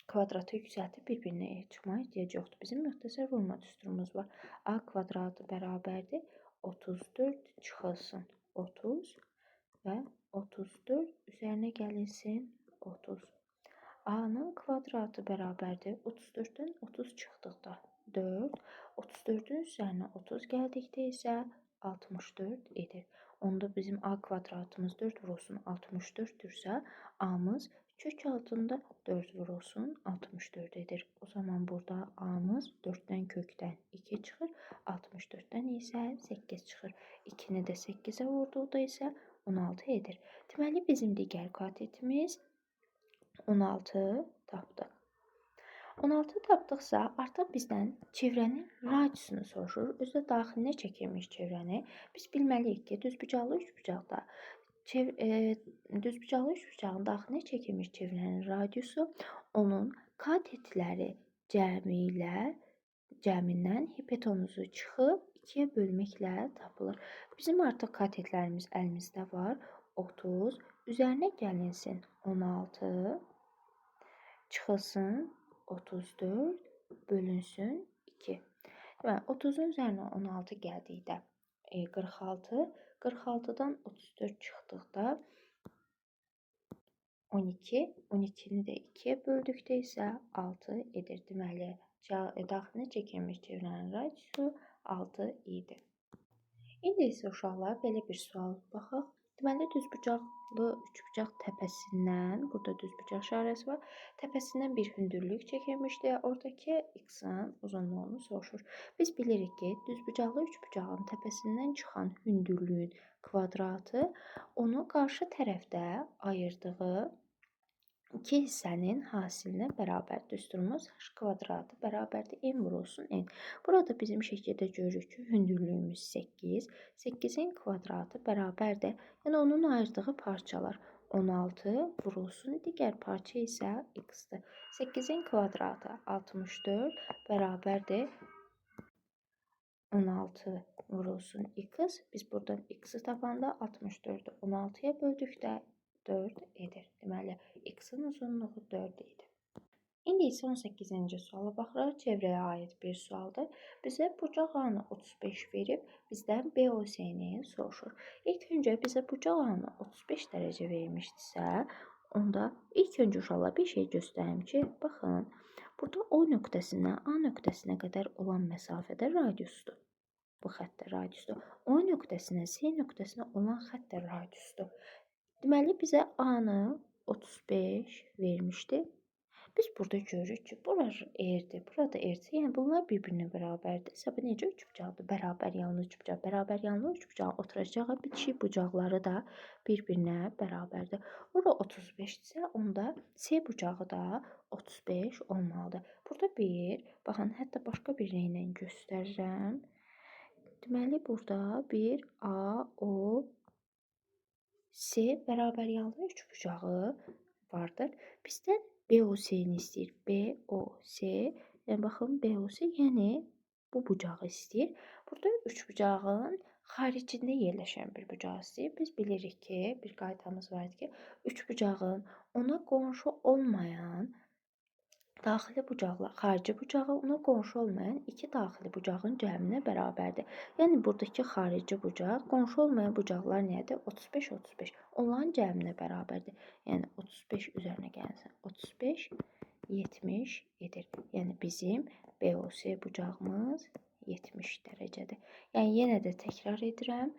kvadratı yüksəltib bir-birinə çıxmaya ehtiyac yoxdur. Bizim müxtəsər vurma düsturumuz var. A kvadratı bərabərdir 34 çıxılsın 30 və 34 üzərinə gəlinsin 30. A-nın kvadratı bərabərdir 34-dən 30 çıxdıqda 4, 34-ün üzərinə 30 gəldikdə isə 64 edir. Onda bizim A kvadratımız 4 vurulsun 64-dürsə, A-mız kök altında 4 vurulsun 64 edir. O zaman burada A-mız 4-dən kökdən 2 çıxır, 64-dən isə 8 çıxır. 2-ni də 8-ə vurduqda isə 16 edir. Deməli, bizim digər katetimiz 16 tapdıq. 16 tapdıqsa, artıq bizdən çevrənin radiusunu soruşur. Özdə daxilinə çəkilmiş çevrəni. Biz bilməliyik ki, düzbucaqlı üçbucaqda düzbucaqlı üçbucağın daxilinə çəkilmiş çevrənin radiusu onun katetləri cəmindən hipotenuzu çıxıb 2-yə bölməklə tapılır. Bizim artıq katetlərimiz əlimizdə var. 30 üzərinə gəlinsin 16 çıxılsın 34 bölünsün 2. Deməli, 30-un üzərinə 16 gəldikdə 46, 46-dan 34 çıxdıqda 12, 12-ni də 2-yə böldükdə isə 6 edir. Deməli, daxilinə çəkilmiş çevrənin radiusu 6 idi. İndi isə uşaqlar belə bir sual baxaq. Deməli, düzbucaqlı üçbucaq təpəsindən, burada düzbucaq işarəsi var, təpəsindən bir hündürlük çəkilmişdir. Oradakı x-in uzunluğunu soruşur. Biz bilirik ki, düzbucaqlı üçbucağın təpəsindən çıxan hündürlüyün kvadratı onu qarşı tərəfdə ayırdığı iki hissənin hasilinə bərabər. Düsturumuz h kvadratı bərabərdir n vurulsun n. Burada bizim şəkildə görürük ki, hündürlüyümüz 8. 8-in kvadratı bərabərdir. Yəni onun ayırdığı parçalar 16 vurulsun digər parça isə x-dir. 8-in kvadratı 64 bərabərdir 16 vurulsun x. Biz buradan x-i tapanda 64-ü 16-ya böldükdə 4 edir. Deməli, x-in uzunluğu 4 idi. İndi isə 18-ci suala baxırıq. Çevrəyə aid bir sualdır. Bizə bucaq A-nı 35 verib, bizdən BOC-ni soruşur. İlk öncə bizə bucaq A-nı 35 dərəcə vermişdisə, onda ilk öncə uşaqlar bir şey göstərim ki, baxın, burada O nöqtəsindən A nöqtəsinə qədər olan məsafədə radiusdur. Bu xətt də radiusdur. O nöqtəsindən C nöqtəsinə olan xətt də radiusdur. Deməli, bizə A-nı 35 vermişdi. Biz burada görürük ki, burası R-dir, burada R-dir. Yəni, bunlar bir-birinə bərabərdir. Səbəb necə üçbucaqdır? Bərabər yanlı üçbucaq. Bərabər yanlı üçbucağın oturacağı bitişik bucaqları da bir-birinə bərabərdir. Ora 35-dirsə, onda C bucağı da 35 olmalıdır. Burada bir, baxın, hətta başqa bir rənglə göstərirəm. Deməli, burada bir A, O, C bərabər yanlı üçbucağı vardır. Bizdən BOC-ni istəyir. BOC, yəni baxın, BOC, yəni bu bucağı istəyir. Burada üçbucağın xaricində yerləşən bir bucağı istəyir. Biz bilirik ki, bir qaydamız var ki, üçbucağın ona qonşu olmayan daxili bucaqla xarici bucağı ona qonşu olmayan iki daxili bucağın cəminə bərabərdir. Yəni, buradakı xarici bucaq qonşu olmayan bucaqlar nədir? 35, 35. Onların cəminə bərabərdir. Yəni, 35 üzərinə gəlsin. 35, 70 edir. Yəni, bizim BOC bucağımız 70 dərəcədir. Yəni, yenə də təkrar edirəm.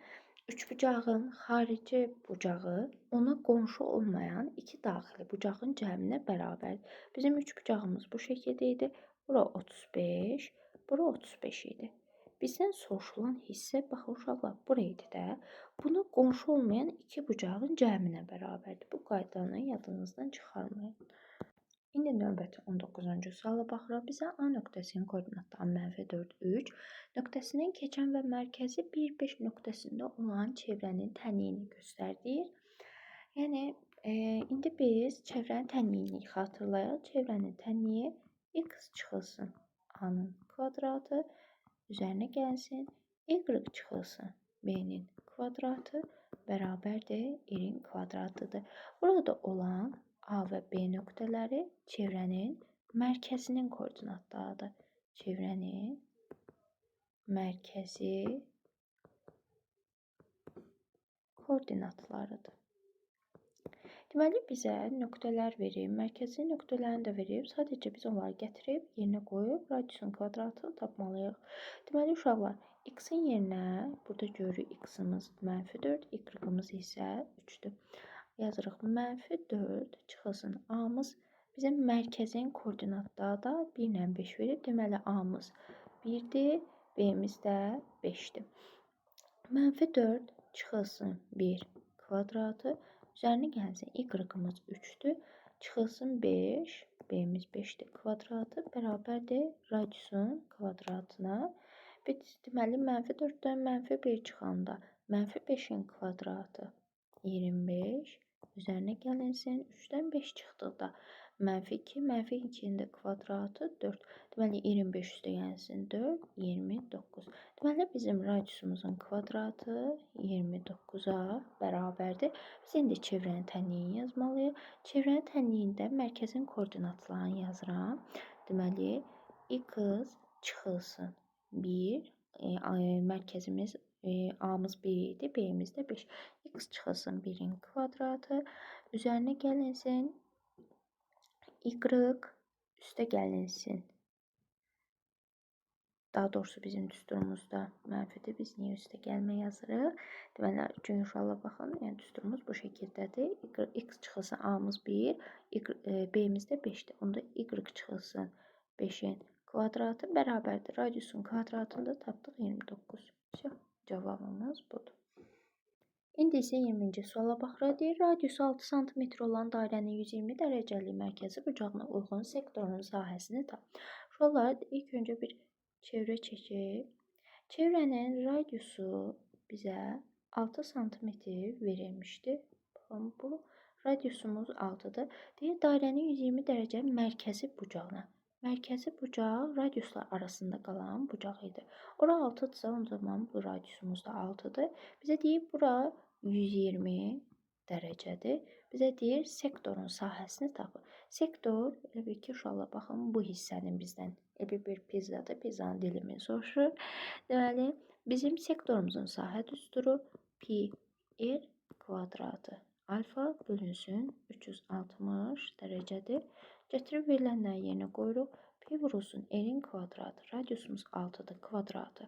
Üçbucağın xarici bucağı ona qonşu olmayan iki daxili bucağın cəminə bərabərdir. Bizim üçbucağımız bu şəkildə idi. Bura 35, bura 35 idi. Bizdən soruşulan hissə baxın uşaqlar buraydı da. Buna qonşu olmayan iki bucağın cəminə bərabərdir. Bu qaydanı yadınızdan çıxarmayın. İndi növbəti 19-cu suala baxırıq. Bizə A nöqtəsinin koordinatları -4, 3, nöqtəsindən keçən və mərkəzi 1, 5 nöqtəsində olan çevrənin tənliyini göstərir. Yəni, indi biz çevrənin tənliyini xatırlayaq. Çevrənin tənliyi x çıxılsın a-nın kvadratı üzərinə gəlsin, y çıxılsın b-nin kvadratı bərabərdir r-in kvadratıdır. Burada olan A və B nöqtələri çevrənin mərkəzinin koordinatlarıdır. Çevrənin mərkəzi koordinatlarıdır. Deməli, bizə nöqtələr verib, mərkəzi nöqtələrini də verib. Sadəcə biz onları gətirib, yerinə qoyub, radiusun kvadratını tapmalıyıq. Deməli, uşaqlar, x-in yerinə, burada görürük x-imiz -4, y-ımız isə 3-dür. Yazırıq, -4 çıxılsın a-mız bizim mərkəzin koordinatları da 1 ilə 5 verir. Deməli, a-mız 1-dir, b-miz də 5-dir. -4 çıxılsın 1 kvadratı üzərinə gəlsin, y-ımız 3-dür, çıxılsın 5, b-miz 5-dir kvadratı bərabərdir radiusun kvadratına. Deməli, -4-dən -1 çıxanda -5-in kvadratı 25, üzərinə gəlinsin, 3-dən 5 çıxdıqda -2, -2-nin də kvadratı 4. Deməli, 25 üstə gəlsin 4, 29. Deməli, bizim radiusumuzun kvadratı 29-a bərabərdir. Biz indi çevrənin tənliyini yazmalıyıq. Çevrənin tənliyində mərkəzin koordinatlarını yazıram. Deməli, x çıxılsın 1, mərkəzimiz a-mız 1 idi, b-miz də 5. X çıxılsın 1-in kvadratı, üzərinə gəlinsin, y üstə gəlinsin. Daha doğrusu bizim düsturumuzda mənfidir. Biz niyə üstə gəlmə yazırıq? Deməli, çünki uşaqlar baxın, yəni düsturumuz bu şəkildədir. X çıxılsın a-mız 1, b-miz də 5-dir. Onda y çıxılsın 5-in kvadratı bərabərdir. Radiusun kvadratını da tapdıq 29. Cavabımız budur. İndi isə 20-ci suala baxırıq. Deyir, radiusu 6 sm olan dairənin 120 dərəcəlik mərkəzi bucağına uyğun sektorun sahəsini tap. Uşaqlar, ilk öncə bir çevrə çəkib. Çevrənin radiusu bizə 6 sm verilmişdir. Baxın, bu radiusumuz 6-dır. Deyir, dairənin 120 dərəcə mərkəzi bucağına. Mərkəzi bucaq radiuslar arasında qalan bucaq idi. Ora 6-dırsa, o zaman bu radiusumuz da 6-dır. Bizə deyir, bura 120 dərəcədir. Bizə deyir, sektorun sahəsini tapın. Sektor, elə bir ki, uşaqlar, baxın, bu hissənin bizdən bir pizzadır, pizzanın dilimini soruşur. Deməli, bizim sektorumuzun sahə düsturu pi r kvadratı alfa bölünsün 360 dərəcədir. Gətirib verilənləri yerinə qoyuruq. Pi vurulsun r-in kvadratı, radiusumuz 6-dır, kvadratı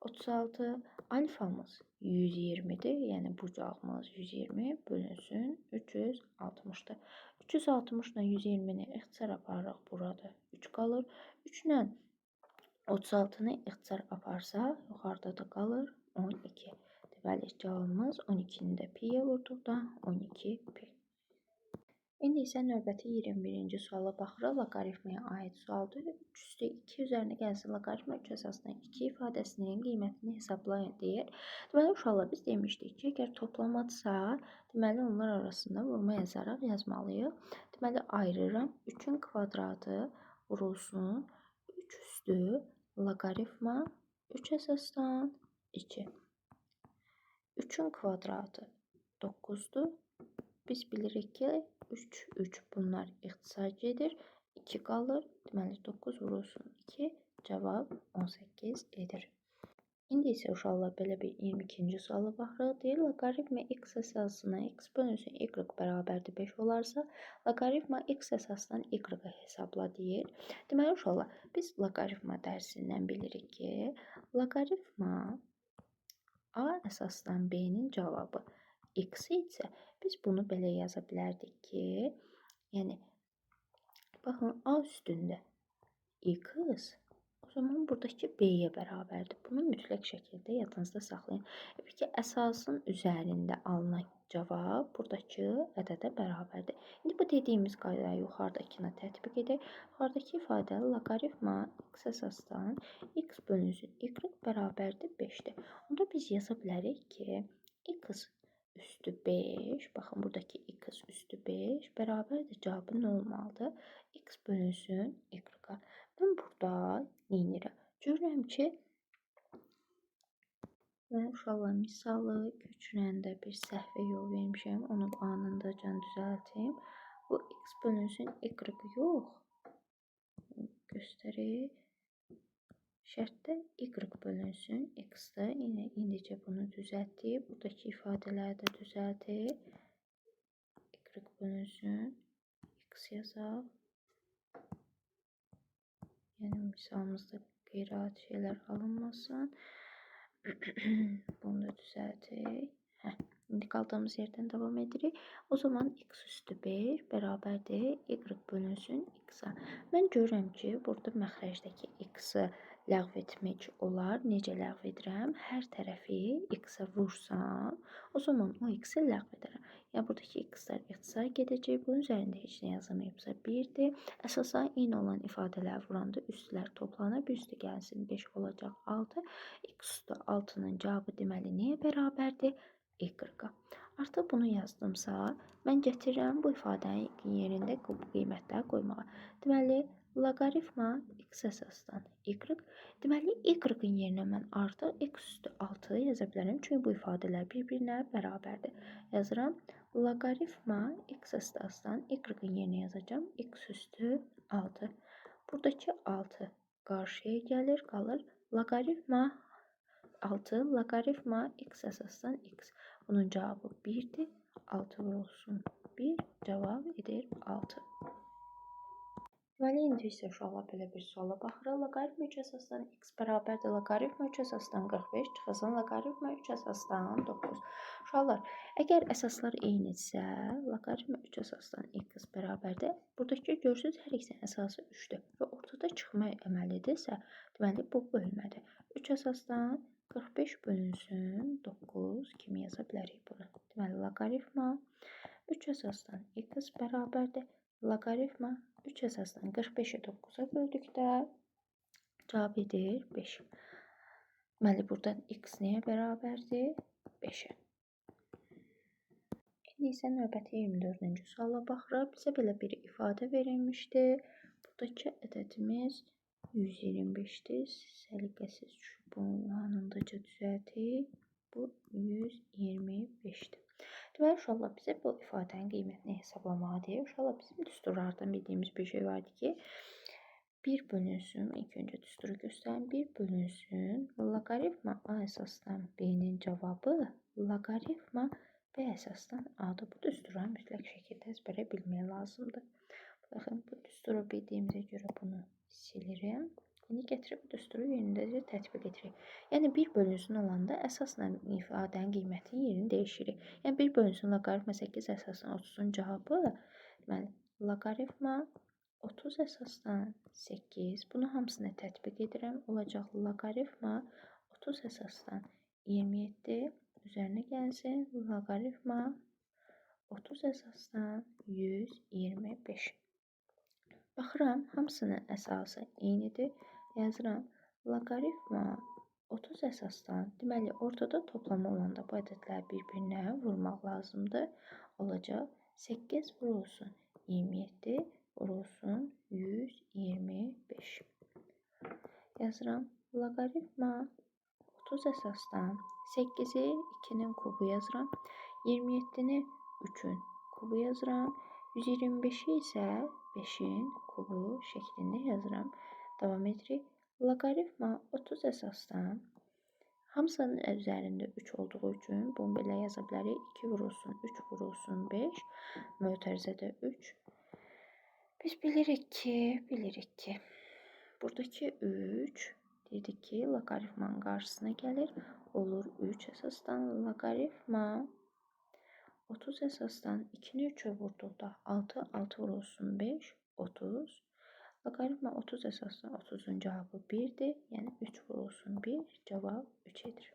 36, alfamız 120'dir, yəni bucağımız 120 bölünsün 360'dır. 360 ilə 120'ni ixtisar aparırıq, burada 3 qalır. 3 ilə 36'nı ixtisar aparsaq, yuxarıda da qalır 12. Deməli, cavabımız 12-ni də pi-yə vurduqda 12 pi. İndi isə növbəti 21-ci suala baxırıq. Loqaritmaya aid sualdır. 3 üstü 2 üzərinə gəlsin loqaritma 3 əsasından 2 ifadəsinin qiymətini hesablayın deyir. Deməli, uşaqlar, biz demişdik ki, əgər toplamadsa, deməli, onlar arasında vurma yazaraq yazmalıyıq. Deməli, ayırıram. 3-ün kvadratı vurulsun 3 üstü loqaritma 3 əsasdan 2. 3-ün kvadratı 9'dur. Biz bilirik ki, 3, 3 bunlar ixtisar gedir. 2 qalır. Deməli, 9 vurulsun 2. Cavab 18 edir. İndi isə uşaqlar belə bir 22-ci suala baxırıq. Deyir, loqaritma x əsasına x bölünsün y bərabərdir 5 olarsa, loqaritma x əsasından y-ı hesabla deyir. Deməli, uşaqlar, biz loqaritma dərsindən bilirik ki, loqaritma a əsasdan b-nin cavabı x isə biz bunu belə yaza bilərdik ki, yəni, baxın, a üstündə x, o zaman buradakı B-yə bərabərdir. Bunu mütləq şəkildə yadınızda saxlayın. Peki əsasın üzərində alınan cavab buradakı ədədə bərabərdir. İndi bu dediyimiz qaydayı yuxarıdakına tətbiq edək. Yuxarıdakı ifadə loqaritma x əsasdan x bölünsün y bərabərdir 5-dir. Onda biz yaza bilərik ki, x üstü 5, baxın buradakı x üstü 5 bərabərdir. Cavabı nə olmalıdır? X bölünsün y-a. Mən burada neynirəm? Görürəm ki, mən uşaqlar misalı köçürəndə bir səhvə yol vermişəm. Onu anındacan düzəltim. Bu x bölünsün y yox. Göstərir. Şərtdə y bölünsün x-də. İndicə bunu düzəltdik. Buradakı ifadələri də düzəltdik. Y bölünsün x yazaq. Yəni misalımızda qeyri-adi şeylər alınmasın. Bunu da düzəltdik. İndi qaldığımız yerdən davam edirik. O zaman x üstü 5 bərabərdir y bölünsün x-a. Mən görürəm ki, burada məxrəcdəki x-i ləğv etmək olar. Necə ləğv edirəm? Hər tərəfi x-ə vursam, o zaman o x-i ləğv edərəm. Yəni buradakı x-lər ixtisar gedəcək. Bunun üzərində heç nə yazılmayıbsa 1-dir. Əsasa eyni olan ifadələr vuranda üstlər toplanır. Bir üstü gəlsin 5 olacaq 6. X üstü 6-nın cavabı deməli nəyə bərabərdir? Y-a. Artıq bunu yazdımsa, mən gətirirəm bu ifadənin yerində qiymətlər qoymağa. Deməli, loqaritma x əsasdan y. Deməli, y-in yerinə mən artıq x üstü 6 yaza bilərəm. Çünki bu ifadələr bir-birinə bərabərdir. Yazıram. Loqaritma x əsasdan y-in yerinə yazacağım. X üstü 6. Buradakı 6 qarşıya gəlir, qalır. Loqaritma 6, loqaritma x əsasdan x. Bunun cavabı 1-dir. 6 vurulsun 1, cavab edir 6. Deməli, indi isə uşaqlar belə bir suala baxırıq. Loqaritma 3 əsasdan x bərabərdir. Loqaritma 3 əsasdan 45 çıxasın. Loqaritma 3 əsasdan 9. Uşaqlar, əgər əsaslar eynidirsə, loqaritma 3 əsasdan x bərabərdir. Buradakı görürsünüz, hər ikisinin əsası 3-dür və ortada çıxma əməlidirsə, deməli bu bölmədir. 3 əsasdan 45 bölünsün 9 kimi yaza bilərik bunu. Deməli, loqaritma 3 əsasdan x bərabərdir. Loqaritma 3 əsasdan 45-i 9-a böldükdə cavab edir 5. Deməli, burada x nəyə bərabərdir? 5-ə. İndi isə növbəti 24-cü suala baxırıq. Bizə belə bir ifadə verilmişdi. Buradakı ədədimiz 125-dir. Səliqəsiz çubuğun anındaca düzəltdik. Bu 125-dir. Deməli, uşaqlar, bizə bu ifadənin qiymətini hesablamalıdır. Uşaqlar, bizim düsturlardan bildiyimiz bir şey vardı ki, 1 bölünsün, ilk öncə düsturu göstərin, 1 bölünsün, loqaritma A əsasdan B-nin cavabı loqaritma B əsasdan A-dır. Bu düsturları mütləq şəkildə əzbərə bilmək lazımdır. Baxın, bu düsturu bildiyimizə görə bunu silirim. İndi gətirib bu düsturu yerindəcə tətbiq edirik. Yəni 1 bölünsün olanda əsasla ifadənin qiymətinin yerini dəyişirik. Yəni 1 bölünsün loqaritma 8 əsasdan 30-un cavabı, deməli, loqaritma 30 əsasdan 8. Bunu hamısını tətbiq edirəm. Olacaq loqaritma 30 əsasdan 27 üzərinə gəlsin. Loqaritma 30 əsasdan 125. Baxıram, hamısının əsası eynidir. Yazıram. Loqaritma 30 əsasdan, deməli, ortada toplama olanda bu ədədləri bir-birinə vurmaq lazımdır. Olacaq 8 vurulsun 27 vurulsun 125. Yazıram. Loqaritma 30 əsasdan 8-i 2-nin kubu yazıram. 27-ni 3-ün kubu yazıram. 125-i isə 5-in kubu şəklində yazıram. Davam edirik. Loqaritma 30 əsasdan hamısının üzərində 3 olduğu üçün bunu belə yaza bilərik. 2 vurulsun 3 vurulsun 5. Mötərizədə 3. Biz bilirik ki, buradakı 3 dedik ki, loqaritmanın qarşısına gəlir. Olur 3 əsasdan loqaritma 30 əsasdan 2-ni 3-ə vurduqda 6, 6 vurulsun 5, 30. Loqaritma 30 əsasdan 30'un cavabı 1'dir. Yəni 3 vurulsun 1, cavab 3 edir.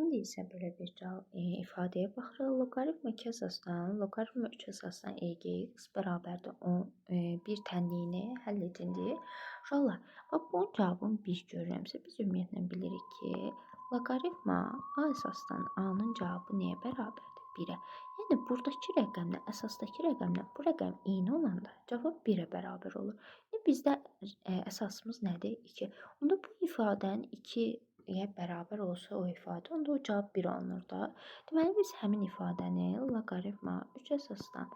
İndi isə belə bir ifadəyə baxırıq. Loqaritma 2 əsasdan, loqaritma 3 əsasdan EGX bərabərdir 10, bir tənliyini həll edin deyir. Uşaqlar, bunun cavabını 1 görürəmsə, biz ümumiyyətlə bilirik ki, loqaritma A əsasdan A-nın cavabı nəyə bərabərdir? 1-ə. Yəni buradakı rəqəmlə əsasdakı rəqəmlə bu rəqəm eyni olanda cavab 1-ə bərabər olur. İndi bizdə əsasımız nədir? 2. Onda bu ifadənin 2-yə bərabər olsa o ifadə, onda o cavab 1 alınır da. Deməli biz həmin ifadəni loqaritma 3 əsasdan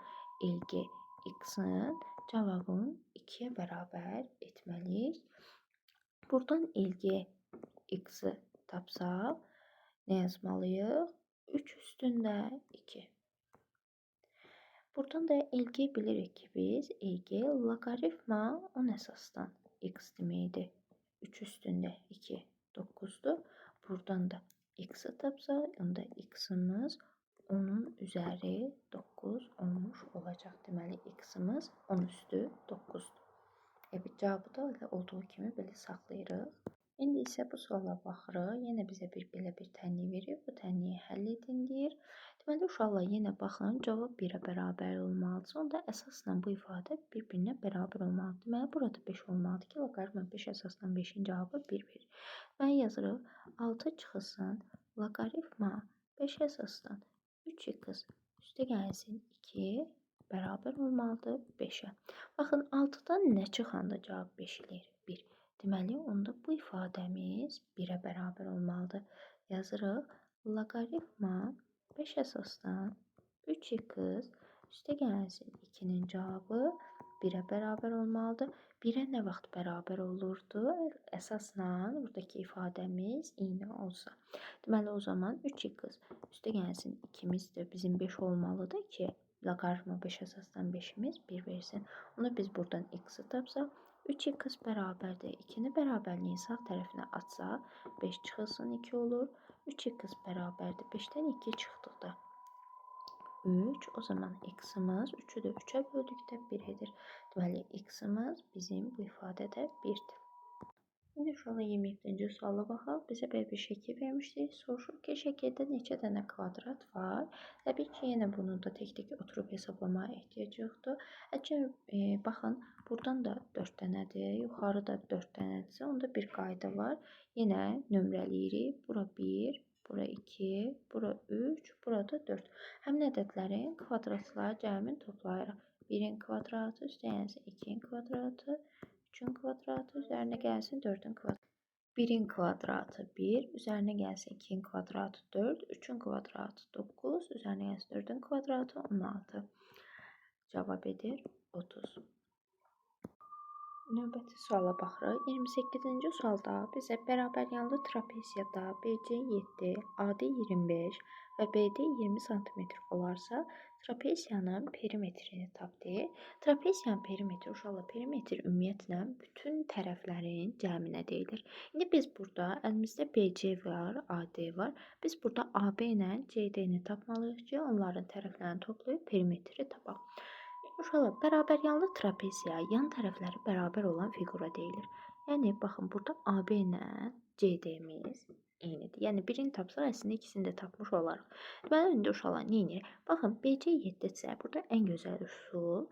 LG x-in cavabını 2-yə bərabər etməliyik. Buradan LG x-i tapsaq nə yazmalıyıq? 3 üstündə 2. Buradan da LG bilirik ki biz LG loqaritma 10 əsasdan x deməkdir. 3 üstündə 2 9'dur. Buradan da x'i tapsaq, onda x'imiz 10'un üzəri 9 olmuş olacaq. Deməli x'imiz 10 üstü 9'dur. Evet, cavabı da elə olduğu kimi belə saxlayırıq. İndi isə bu suala baxırıq. Yenə bizə belə bir tənlik verir. Bu tənliyi həll edin deyir. Deməli uşaqlar yenə baxın, cavab 1-ə bərabər olmalıdır. Onda əsasla bu ifadə bir-birinə bərabər olmalıdır. Deməli burada 5 olmalıdır ki, loqaritma 5 əsasdan 5'in cavabı 1 verir. Deməli yazırıq 6 çıxılsın loqaritma 5 əsasdan 3x üstə gəlsin 2 bərabər olmalıdır 5'ə. Baxın 6'dan nə çıxanda cavab 5 eləyir? 1. Deməli, onda bu ifadəmiz 1-ə bərabər olmalıdır. Yazırıq, loqaritma 5 əsasdan 3x üstə gəlsin 2'nin cavabı 1'ə bərabər olmalıdır. 1'ə nə vaxt bərabər olurdu? Əsasla buradakı ifadəmiz eyni olsa. Deməli, o zaman 3x üstə gəlsin 2'miz də bizim 5 olmalıdır ki, loqaritma 5 əsasdan 5'imiz 1 versin. Onu biz buradan x'i tapsaq, 3x bərabərdir. 2'ni bərabərliyin sağ tərəfinə atsaq, 5 çıxılsın 2 olur. 3x bərabərdir. 5'dən 2 çıxdıqda 3. O zaman x'imiz 3'ü də 3'ə böldükdə 1 edir. Deməli, x'imiz bizim bu ifadədə 1'dir. Şimdi uşaqlar 27-ci suala baxaq. Bizə belə bir şəkil vermişdir. Soruşur ki, şəkildə neçə dənə kvadrat var? Təbii ki, yenə bunu da tek-tek oturub hesablamaya ehtiyac yoxdur. Əgər baxın, buradan da 4 dənədir, yuxarıda 4 dənədirsə, onda bir qayda var. Yenə nömrələyirik. Bura 1, bura 2, bura 3, burada 4. Həmin ədədlərin kvadratları cəmini toplayırıq. 1'in kvadratı üstə gəlsin 2'in kvadratı, 3'ün kvadratı üzərinə gəlsin 4'ün kvadratı. 1'in kvadratı 1, üzərinə gəlsin 2'in kvadratı 4, 3'ün kvadratı 9, üzərinə gəlsin 4'ün kvadratı 16. Cavab edir 30. Növbəti suala baxırıq. 28-ci sualda bizə bərabəryanlı trapeziyada BC 7, AD 25 və BD 20 cm olarsa, trapeziyanın perimetrini tap deyir. Trapeziyanın perimetri, uşaqlar, perimetr ümumiyyətlə bütün tərəflərin cəminə deyilir. İndi biz burada əlimizdə BC var, AD var. Biz burada AB ilə CD-ni tapmalıyıq ki, onların tərəflərini toplayıb perimetri tapaq. Uşaqlar, bərabəryanlı trapeziya yan tərəfləri bərabər olan fiqura deyilir. Yəni, baxın, burada AB ilə CD-miz eynidir. Yəni, birini tapsaq, əslində ikisini də tapmış olarıq. Deməli, indi uşaqlar, nə edir? Baxın, BC 7-dirsə, burada ən gözəl üsul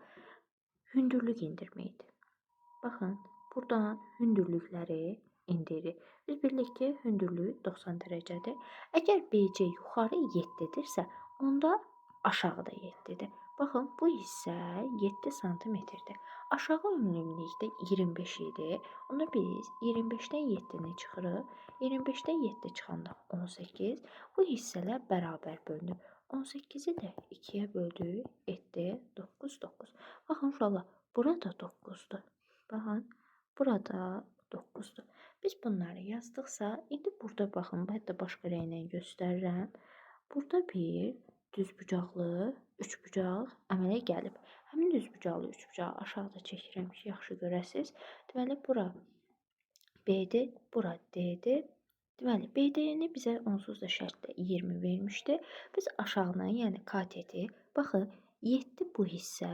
hündürlük indirməkdir. Baxın, buradan hündürlükləri indirir. Biz bilirik ki, hündürlük 90 dərəcədir. Əgər BC yuxarı 7-dirsə, onda aşağıda 7-dir. Baxın, bu hissə 7 cm-dir. Aşağı ümumilikdə 25 idi. Onda biz 25-dən 7-ni çıxırıq. 25-dən 7 çıxanda 18. Bu hissələr bərabər bölünür. 18-i də 2-yə böldük, etdi 9, 9. Baxın, uşaqlar, burada 9-dur. Baxın, burada 9'dur. Biz bunları yazdıqsa, indi burada baxın, hətta başqa rənglə göstərirəm. Burada bir düzbucaqlı üçbucaq əmələ gəlib. Həmin düzbucaqlı üçbucağı aşağıda çəkirəm ki, yaxşı görəsiniz. Deməli, bura B-dir, bura D-dir. Deməli, BD-ni bizə onsuz da şərtlə 20 vermişdi. Biz aşağıdan, yəni kateti, baxın, 7 7 bu hissə,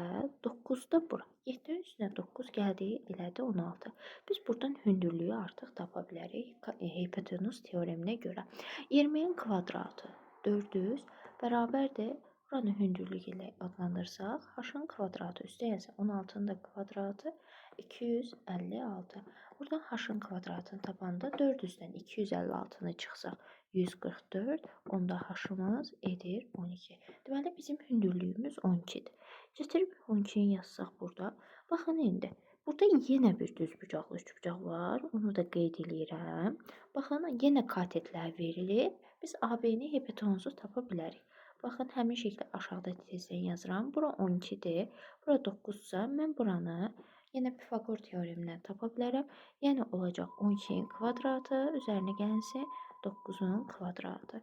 9 da bura. 7-nin üstünə 9 gəldi, elədi 16. Biz buradan hündürlüyü artıq tapa bilərik hipotenuz teoreminə görə. 20-nin kvadratı 400 bərabərdir. Buranı hündürlük ilə adlandırsaq, h-ın kvadratı üstə yazsa 16-nın da kvadratı 256. Buradan h-ın kvadratını tapanda 400-dən 256-nı çıxsaq 144, onda h-ımız edir 12. Deməli bizim hündürlüyümüz 12-dir. Gətirib 12-ni yazsaq burada. Baxın indi. Burada yenə bir düzbucaqlı üçbucaq var. Onu da qeyd edirəm. Baxın, yenə katetlər verilib. Biz AB-ni hipotenuzu tapa bilərik. Baxın, həmin şəkildə aşağıda tezdən yazıram. Bura 12-dir. Bura 9-sa, mən buranı yenə Pifaqor teoremindən tapa bilərəm. Yəni olacaq 12-nin kvadratı üzərinə gəlsin 9-un kvadratı.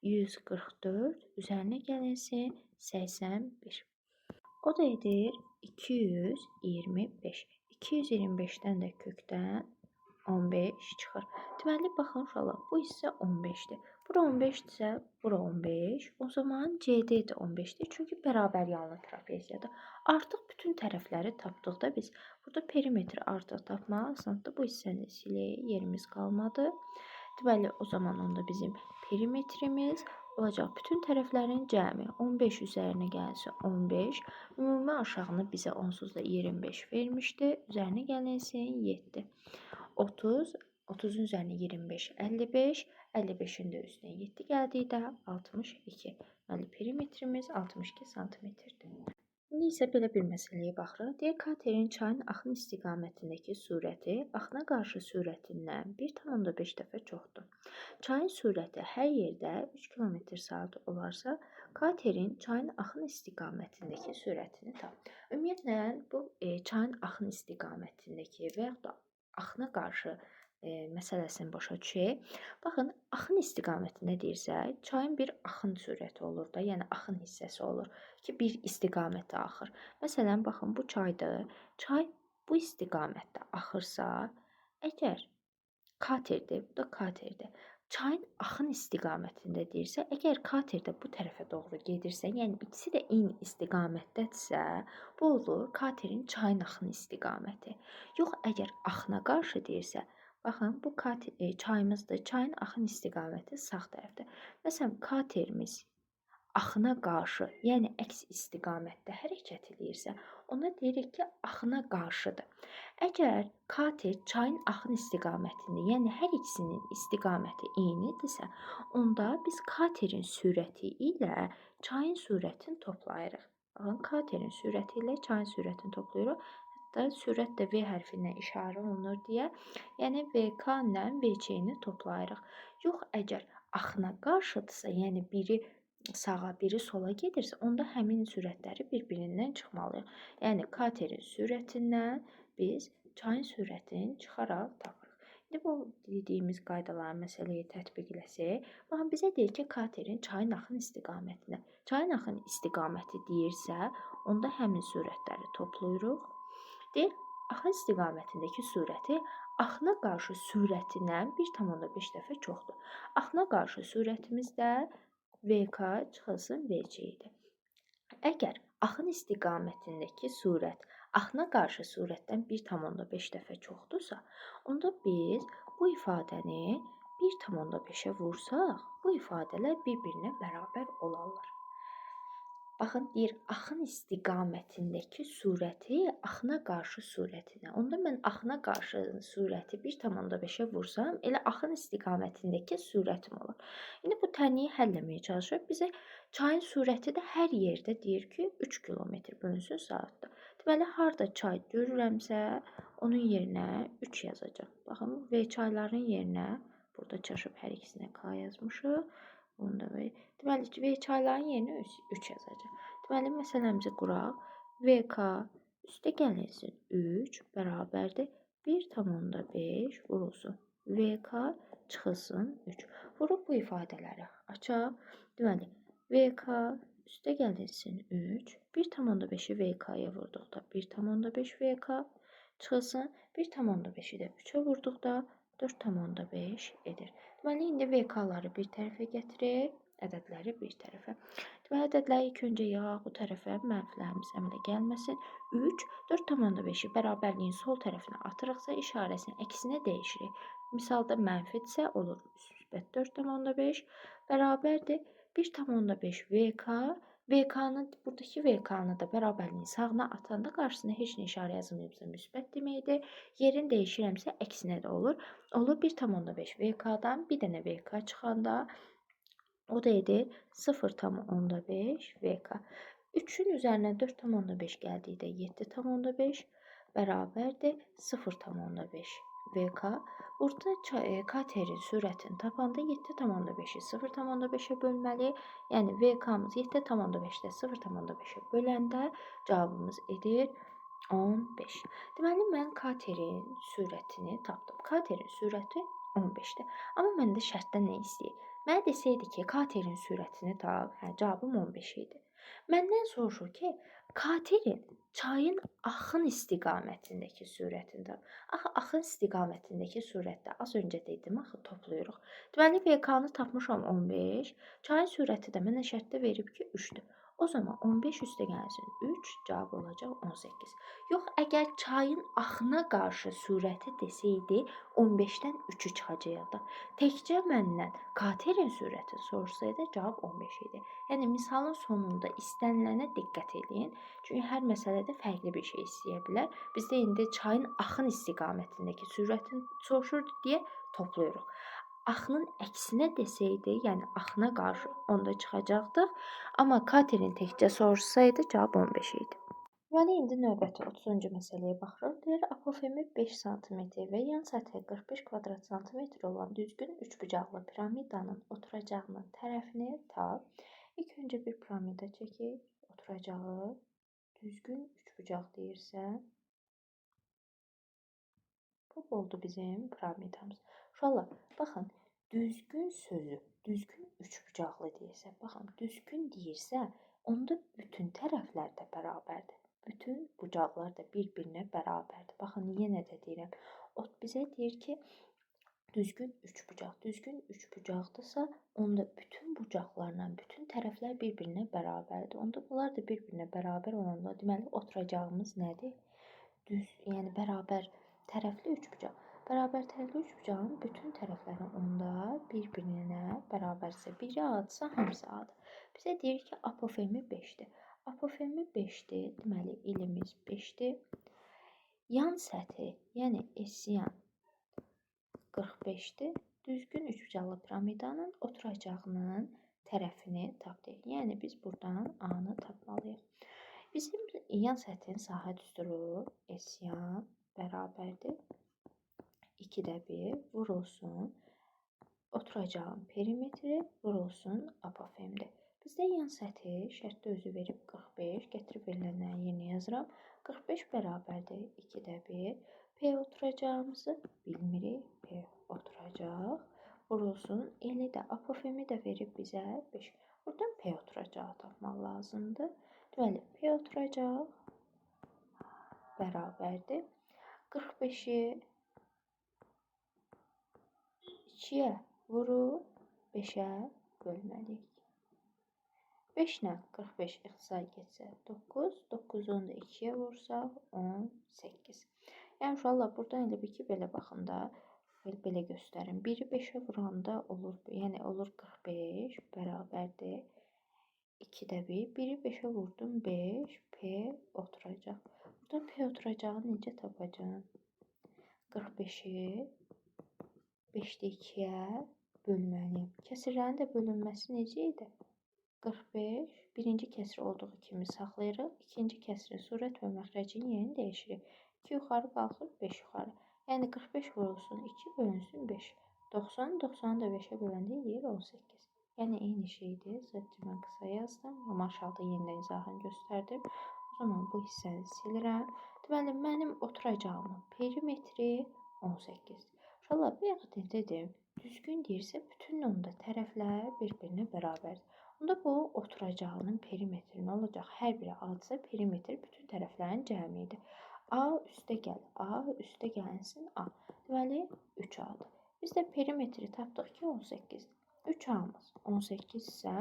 144 üzərinə gəlinsin 81. O da edir 225. 225-dən də kökdən 15 çıxır. Deməli, baxın uşaqlar, bu hissə 15-dir. Bura 15-dirsə, bura 15. O zaman CD də 15-dir. Çünki bərabər yanlı trapeziyadır. Artıq bütün tərəfləri tapdıqda biz burada perimetri artıq tapmaq asandır. Bu hissəni silək, yerimiz qalmadı. Deməli, o zaman onda bizim perimetrimiz olacaq. Bütün tərəflərin cəmi 15 üzərinə gəlsə 15. Ümumi aşağını bizə onsuz da 25 vermişdi. Üzərinə gəlinsin 7. 30, 30-un üzərinə 25, 55, 55-in də üstünə 7 gəldikdə 62. Deməli, perimetrimiz 62 santimetrdir. İndi isə belə bir məsələyə baxırıq. Deyək, katerin çayın axın istiqamətindəki sürəti axına qarşı sürətindən 1,5 dəfə çoxdur. Çayın sürəti hər yerdə 3 km/saat olarsa, katerin çayın axın istiqamətindəki sürətini tap. Ümumiyyətlə, bu çayın axın istiqamətindəki və yaxud da axına qarşı məsələsini başa düşək. Baxın, axın istiqamətində deyirsə, çayın bir axın sürəti olur da, yəni axın hissəsi olur ki, bir istiqamətdə axır. Məsələn, baxın, bu çaydır. Çay bu istiqamətdə axırsa, əgər katerdir, bu da katerdir. Çayın axın istiqamətində deyirsə, əgər katerdə bu tərəfə doğru gedirsə, yəni ikisi də eyni istiqamətdədirsə, bu olur katerin çayın axın istiqaməti. Yox, əgər axına qarşı deyirsə, baxın, bu çayımızdır. Çayın axın istiqaməti sağ tərəfdə. Məsələn, katerimiz axına qarşı, yəni əks istiqamətdə hərəkət edirsə, ona deyirik ki, axına qarşıdır. Əgər kater çayın axın istiqamətində, yəni hər ikisinin istiqaməti eynidirsə, onda biz katerin sürəti ilə çayın sürətini toplayırıq. Baxın, katerin sürəti ilə çayın sürətini toplayırıq. Hətta sürət də V hərfindən işarə olunur deyə, yəni VK ilə VC-ni toplayırıq. Yox, əgər axına qarşıdırsa, yəni biri sağa, biri sola gedirsə, onda həmin sürətləri bir-birindən çıxmalıyıq. Yəni, katerin sürətindən biz çayın sürətini çıxaraq tapırıq. İndi bu dediyimiz qaydaları məsələyə tətbiq eləsək, baxın, bizə deyir ki, katerin çayın axın istiqamətinə. Çayın axın istiqaməti deyirsə, onda həmin sürətləri toplayırıq. Deyir, axın istiqamətindəki sürəti axına qarşı sürətindən 1,5 dəfə çoxdur. Axına qarşı sürətimiz də VK çıxılsın VC idi. Əgər axın istiqamətindəki sürət axına qarşı sürətdən 1,5 dəfə çoxdursa, onda biz bu ifadəni 1,5-ə vursaq, bu ifadələr bir-birinə bərabər olarlar. Baxın, deyir, axın istiqamətindəki sürəti axına qarşı sürətinə. Onda mən axına qarşı sürəti 1,5-ə vursam, elə axın istiqamətindəki sürətim olur. İndi bu tənliyi həll etməyə çalışırıq. Bizə çayın sürəti də hər yerdə deyir ki, 3 km bölünsün saatda. Deməli, harda çay görürəmsə, onun yerinə 3 yazacağım. Baxın, V çayların yerinə, burada çaşıb hər ikisinə K yazmışıq. Bunda deməli, V çayların yerinə 3 yazacaq. Deməli, məsələmizi quraq. VK üstə gəlinsin 3 bərabərdir 1,5 vurulsun. VK çıxılsın 3. Vurub bu ifadələri açaq. Deməli, VK üstə gəlinsin 3. 1,5-i VK-ya vurduqda 1,5 VK çıxılsın. 1,5-i də 3-ə vurduqda 4,5 edir. Deməli, indi VK-ları bir tərəfə gətirək. ədədləri bir tərəfə. Deməli, ədədləri ilk öncə yağ bu tərəfə, mənfilərimiz əmələ gəlməsin. 3, 4,5-i bərabərliyin sol tərəfinə atırıqsa, işarəsinin əksinə dəyişirik. Misalda mənfidirsə, olur müsbət 4,5 bərabərdir 1,5 VK. VK-nı, buradakı VK-nı da bərabərliyin sağına atanda qarşısına heç nə işarə yazılmayıbsa müsbət deməkdir. Yerin dəyişirəmsə əksinə də olur. Olur 1,5 VK-dan bir dənə VK çıxanda o da edir 0,5 VK. 3-ün üzərinə 4,5 gəldikdə 7,5 bərabərdir 0,5 VK. Burada katerin sürətini tapanda 7,5-i 0,5-ə bölməliyik. Yəni VK-mız 7,5-də 0,5-ə böləndə cavabımız edir 15. Deməli, mən katerin sürətini tapdım. Katerin sürəti 15-dir. Amma məndə şərtdə nə istəyir? Mənə desəydi ki, katerin sürətini tap, cavabım 15 idi. Məndən soruşur ki, katerin çayın axın istiqamətindəki sürətini tap. Axı, axın istiqamətindəki sürətdə az öncə dedim, axı toplayırıq. Deməli, VK-nı tapmışam 15. Çayın sürəti də mənə şərtdə verib ki, 3-dür. O zaman 15 üstə gəlsin 3, cavab olacaq 18. Yox, əgər çayın axına qarşı sürəti desəydi, 15-dən 3-ü çıxacaqdı. Təkcə məndən katerin sürəti sorsaydı, cavab 15 idi. Yəni, misalın sonunda istənilənə diqqət edin. Çünki hər məsələdə fərqli bir şey istəyə bilər. Bizdə indi çayın axın istiqamətindəki sürətini soruşurdu deyə toplayırıq. Axının əksinə desəydi, yəni axına qarşı onda çıxacaqdıq. Amma katerin təkcə sorsaydı, cavab 15 idi. Deməli, indi növbəti 30-cu məsələyə baxırıq. Deyir, apofemi 5 sm və yan səthi 45 kvadrat santimetr olan düzgün üçbucaqlı piramidanın oturacağının tərəfini tap. İlk öncə bir piramida çəkək. Oturacağı düzgün üçbucaq deyirsə, bu oldu bizim piramidamız. Uşaqlar, baxın, düzgün sözü, düzgün üçbucaqlı deyirsə, baxın, düzgün deyirsə, onda bütün tərəflər də bərabərdir. Bütün bucaqlar da bir-birinə bərabərdir. Baxın, yenə də deyirəm. O bizə deyir ki, düzgün üçbucaq. Düzgün üçbucaqdırsa, onda bütün bucaqlarla bütün tərəflər bir-birinə bərabərdir. Onda bunlar da bir-birinə bərabər olanda, deməli, oturacağımız nədir? Düz, yəni bərabər tərəfli üçbucaq. Bərabər tərəfli üçbucağın bütün tərəfləri onda bir-birinə bərabərsə, biri A-dırsa, hamısı A-dır. Bizə deyir ki, apofemi 5-dir. Apofemi 5-dir, deməli, ilimiz 5-dir. Yan səthi, yəni S-yan 45-dir. Düzgün üçbucaqlı piramidanın oturacağının tərəfini tapdıq. Yəni, biz buradan A-nı tapmalıyıq. Bizim yan səthin sahə düsturu S-yan bərabərdir 2-də 1 vurulsun oturacağın perimetri vurulsun apofemdir. Bizdə yan səthi şərtdə özü verib 45, gətirib verilənləri yerinə yazıram. 45 bərabərdir 2-də 1. P oturacağımızı bilmirik. P oturacaq vurulsun. Elə də apofemi də verib bizə 5. Buradan P oturacağı tapmaq lazımdır. Deməli, P oturacaq bərabərdir. 45-i 2-yə vurub 5-ə bölməliyik. 5 ilə 45 ixtisar getsə 9, 9-u da 2-yə vursaq 18. Yəni, uşaqlar, buradan elə bir ki, belə baxın da, belə göstərin. 1-i 5-ə vuranda olur, yəni olur 45 bərabərdir 2-də 1. 1-i 5-ə vurdum 5, P oturacaq. Burada P oturacağını necə tapacağım? 45-i 5-də 2-yə bölməliyim. Kəsirlərin də bölünməsi necə idi? 45, birinci kəsri olduğu kimi saxlayırıq. İkinci kəsrin surət və məxrəcin yerini dəyişirik. 2 yuxarı qalxır, 5 yuxarı. Yəni 45 vurulsun 2 bölünsün 5. 90, 90-ı da 5-ə böləndə deyir 18. Yəni eyni şeydir. Sadəcə mən qısa yazdım. Amma aşağıda yenidən izahını göstərdim. O zaman bu hissəni silirəm. Deməli, mənim oturacağımın perimetri 18-dir. Uşaqlar, bayaq dedim, düzgün deyirsə, bütün onda tərəflər bir-birinə bərabərdir. Onda bu oturacağının perimetri nə olacaq? Hər biri A-dırsa, perimetr bütün tərəflərin cəmidir. A üstə gəl, A üstə gəlsin A. Deməli, 3A-dır. Biz də perimetri tapdıq ki, 18-dir. 3A'mız 18 isə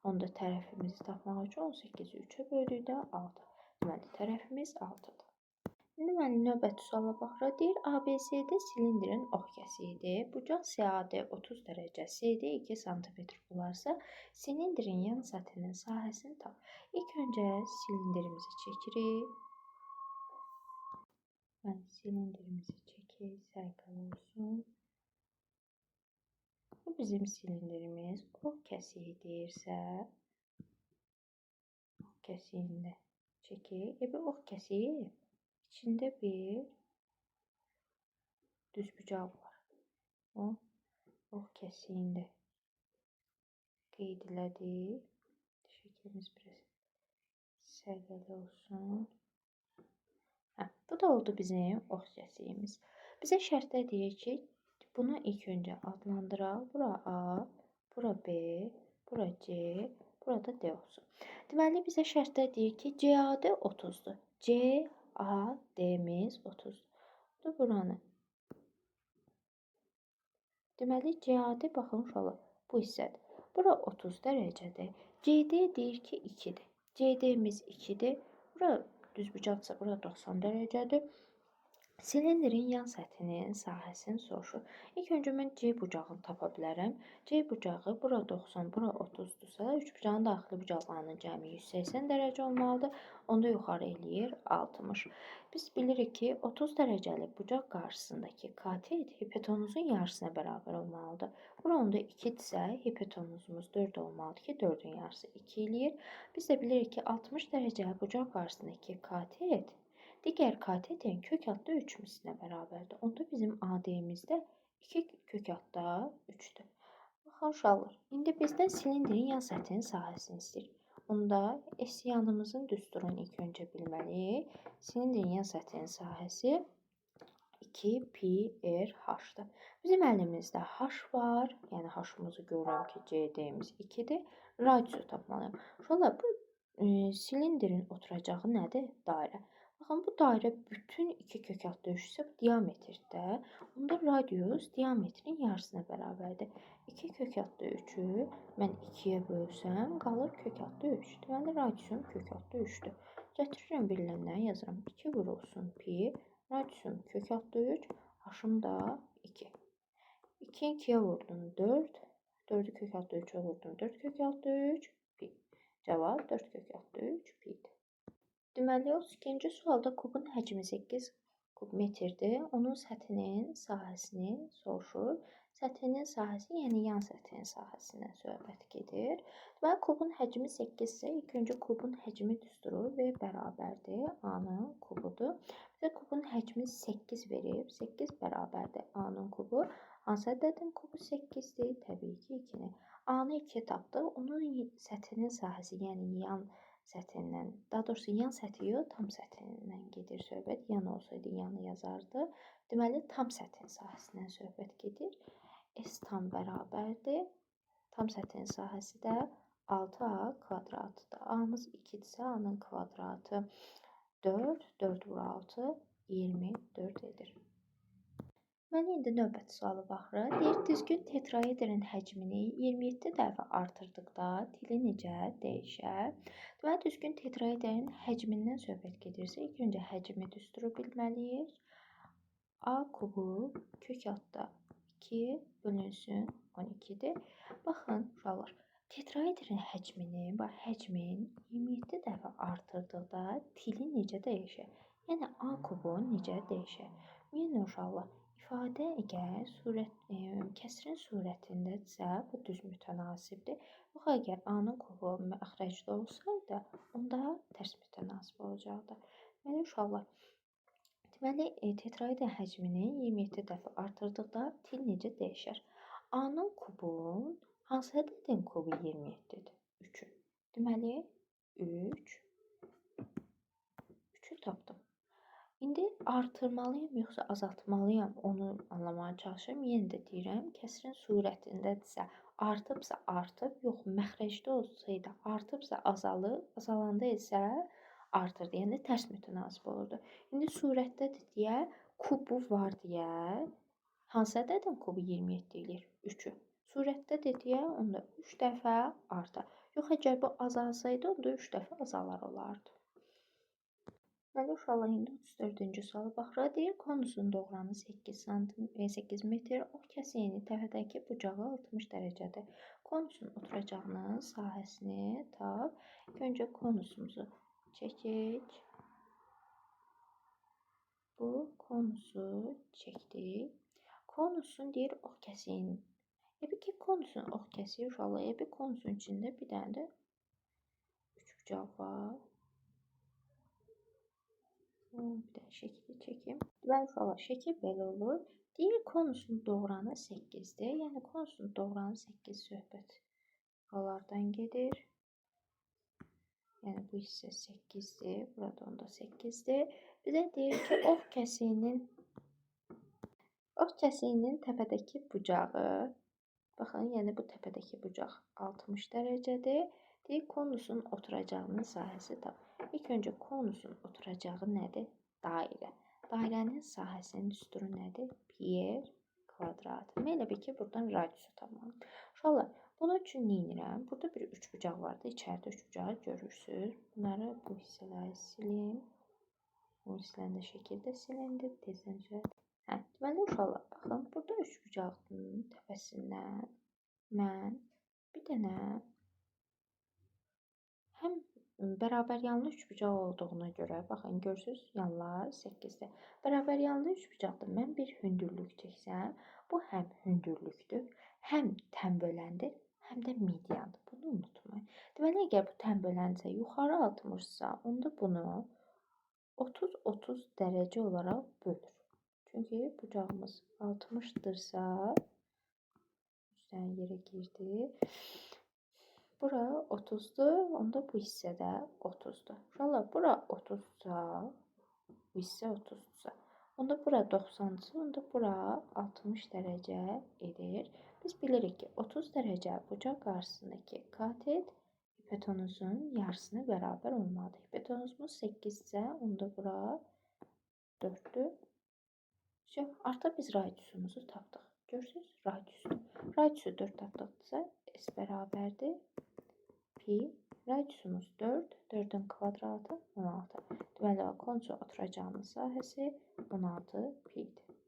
onda tərəfimizi tapmaq üçün 18-i 3-ə böldükdə 6. Deməli, tərəfimiz 6-dır. İndi mənim növbəti suala baxırıq. Deyir, ABCD silindrin ox kəsiyidir. Bucaq CAD 30 dərəcə, CD 2 sm olarsa, silindrin yan səthinin sahəsini tap. İlk öncə silindrimizi çəkirik. Silindrimizi çəkək, sərqəli olsun. Bu bizim silindrimiz. Ox kəsiyi deyirsə, ox kəsiyini də çəkək. Bu ox kəsiyi içində bir düzbucaq var. O ox kəsiyini də qeyd elədik. Şəklimiz biraz sərqəli olsun. Bu da oldu bizim ox kəsiyimiz. Bizə şərtdə deyir ki, bunu ilk öncə adlandıraq. Bura A, bura B, bura C, burada D olsun. Deməli, bizə şərtdə deyir ki, CAD 30-dur. CAD-miz 30-dur. Bu buranı. Deməli, CAD baxın uşaqlar, bu hissədir. Bura 30 dərəcədir. CD deyir ki, 2-dir. CD-miz 2-dir. Bura düzbucaqsa, bura 90 dərəcədir. Silindrin yan səthinin sahəsini soruşur. İlk öncə mən C bucağını tapa bilərəm. C bucağı bura 90, bura 30-dursa, üç bucağın daxili bucaqlarının cəmi 180 dərəcə olmalıdır. Onda yuxarı eləyir 60. Biz bilirik ki, 30 dərəcəli bucaq qarşısındakı katet hipotenuzun yarısına bərabər olmalıdır. Bura onda 2-dirsə, hipotenuzumuz 4 olmalıdır ki, 4-ün yarısı 2 eləyir. Biz də bilirik ki, 60 dərəcəli bucaq qarşısındakı katet digər katetin kök altda 3 mislinə bərabərdir. Onda bizim AD-miz də 2 kök altda 3-dür. Baxın uşaqlar, indi bizdən silindrin yan səthinin sahəsini istəyir. Onda S-yanımızın düsturunu ilk öncə bilməliyik. Silindrin yan səthinin sahəsi 2πr-h-dır. Bizim əlimizdə h var, yəni h-mızı görürəm ki, CD-miz 2-dir. Radiusu tapmalıyam. Uşaqlar, bu silindrin oturacağı nədir? Dairə. Baxın, bu dairə bütün 2 kök altda 3-sə diametrdə, onda radius diametrin yarısına bərabərdir. 2 kök altda 3-ü mən 2-yə bölsəm, qalır kök altda 3. Deməli, radiusum kök altda 3-dür. Gətirirəm bilinənləri yazıram. 2 vurulsun pi, radiusum kök altda 3, h-ım da 2. 2-ni 2-yə vurdum 4, 4-ü kök altda 3-ə vurdum 4 kök altda 3, pi. Cavab 4 kök altda 3 pi'dir. Deməli, 32-ci sualda kubun həcmi 8 kub metrdir. Onun səthinin sahəsini soruşur. Səthinin sahəsi, yəni yan səthinin sahəsindən söhbət gedir. Deməli, kubun həcmi 8 isə ilk öncə kubun həcmi düsturu V bərabərdir A-nın kubudur. Bizə kubun həcmi 8 verib. 8 bərabərdir A-nın kubu. Hansı ədədin kubu 8-dir? Təbii ki, 2-ni. A-nı 2 tapdıq. Onun səthinin sahəsi, yəni yan səthindən, daha doğrusu yan səthi yox, tam səthindən gedir söhbət. Yan olsaydı yanı yazardı. Deməli, tam səthin sahəsindən söhbət gedir. S tam bərabərdir. Tam səthin sahəsi də 6A kvadratıdır. A-mız 2-dirsə, A-nın kvadratı 4, 4 vur 6, 24 edir. Mən indi növbəti suala baxırıq. Deyir, düzgün tetraedrin həcmini 27 dəfə artırdıqda tili necə dəyişər? Deməli, düzgün tetraedrin həcmindən söhbət gedirsə, ilk öncə həcmi düsturu bilməliyik. A kubu kök altda 2 bölünsün 12-dir. Baxın, uşaqlar, tetraedrin həcmin 27 dəfə artırdıqda tili necə dəyişər? Yəni, A kubu necə dəyişər? Yəni, uşaqlar, İfadə əgər kəsrin surətindədirsə, bu düz mütənasibdir. Yox, əgər A-nın kubu məxrəcdə olsaydı, onda tərs mütənasib olacaqdı. Deməli, uşaqlar, tetraedrin həcmini 27 dəfə artırdıqda til necə dəyişər? A-nın kubun hansı ədədin kubu 27-dir? 3-ün. Deməli, 3'ü tapdım. İndi artırmalıyam yoxsa azaltmalıyam, onu anlamaya çalışıram. Yenə də deyirəm, kəsrin surətindədirsə, artıbsa artıb, yox, məxrəcdə olsaydı artıbsa azalır, azalanda isə artırdı. Yəni tərs mütənasib olurdu. İndi surətdədir deyə, kubu var deyə, hansı ədədin kubu 27 eləyir? 3-ü. surətdə deyə onda 3 dəfə artar. Yox, əgər bu azalsaydı, onda 3 dəfə azalar olardı. Deməli, uşaqlar, indi 34-cü suala baxırıq. Deyir, konusun doğranı 8 metr, o kəsiyinin təpədəki bucağı 60 dərəcədir. Konusun oturacağının sahəsini tap. Öncə konusumuzu çəkik. Bu konusu çəkdik. Konusun deyir, o kəsiyinin. Bir ki, konusun o kəsiyi uşaqlar, bir konusun içində bir dənə də üçbucaq var. Bir də şəkli çəkim. Deməli, uşaqlar, şəkil belə olur. Deyir, konusun doğranı 8-dir. Yəni, konusun doğranı 8 söhbət buralardan gedir. Yəni, bu hissə 8-dir. Burada onda 8-dir. Bizə deyir ki, ox kəsiyinin təpədəki bucağı, baxın, yəni bu təpədəki bucaq 60 dərəcədir. Deyir, konusun oturacağının sahəsi tap. İlk öncə konusun oturacağı nədir? Dairə. Dairənin sahəsinin düsturu nədir? Pi kvadrat. Elə bil ki, buradan radiusu tapmalıyım. Uşaqlar, bunun üçün nə edirəm? Burada bir üçbucaq vardı. İçəridə üçbucağı görürsünüz. Bunları bu hissələri silim. Bu hissələrini də şəkildə silindir. Tezdən düzəlt. Deməli, uşaqlar, baxın, burada üçbucağın təpəsindən mən bir dənə həm bərabər yanlı üçbucaq olduğuna görə, baxın, görürsünüz, yanlar 8-dir. Bərabər yanlı üçbucaqda mən bir hündürlük çəksəm, bu həm hündürlükdür, həm tənböləndir, həm də mediandır. Bunu unutmayın. Deməli, əgər bu tənböləndirsə, yuxarı 60-sa, onda bunu 30-30 dərəcə olaraq bölür. Çünki bucağımız 60-dırsa, üstdən yerə girdi. Bura 30'dur, onda bu hissədə 30'dur. Uşaqlar, bura 30'sa, bu hissə 30'sa, onda bura 90'dırsa, onda bura 60 dərəcə edir. Biz bilirik ki, 30 dərəcə bucaq qarşısındakı katet hipotenuzun yarısına bərabər olmalıdır. Hipotenuzumuz 8-sə, onda bura 4'dür. Artıq biz radiusumuzu tapdıq. Görürsünüz, radiusdur. Radiusu 4 tapdıqsa, S bərabərdir. Pi, radiusumuz 4, 4'ün kvadratı 16. Deməli, konusun oturacağının sahəsi 16 pi'dir.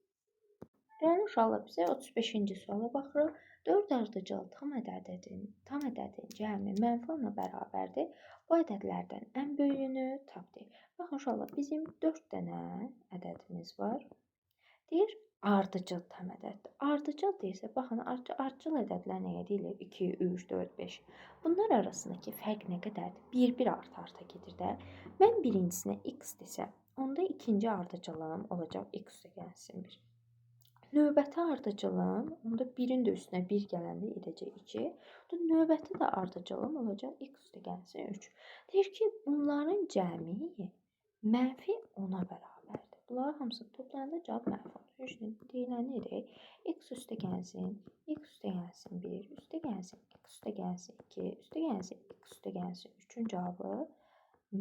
Deməli, uşaqlar, bizə 35-ci suala baxırıq. 4 ardıcıl tam ədədin cəmi mənfi 10-a bərabərdir. Bu ədədlərdən ən böyüyünü tap deyir. Baxın, uşaqlar, bizim 4 dənə ədədimiz var. Deyir, ardıcıl tam ədəddir. Ardıcıl deyirsə, baxın, ardıcıl ədədlər nəyə deyilir? 2, 3, 4, 5. Bunlar arasındakı fərq nə qədərdir? 1-1 arta gedir də. Mən birincisinə x desəm, onda ikinci ardıcılım olacaq x üstə gəlsin 1. Növbəti ardıcılım, onda 1-in də üstünə 1 gələndə edəcək 2. Növbəti də ardıcılım olacaq x üstə gəlsin 3. Deyir ki, bunların cəmi mənfi 10-a bərabərdir. Bunlar hamısını toplayanda cavab mənfi olur. Şimdi deyilən nedir? X üstə gəlsin, x üstə gəlsin 1, üstə gəlsin, x üstə gəlsin 2, üstə gəlsin, x üstə gəlsin 3-ün cavabı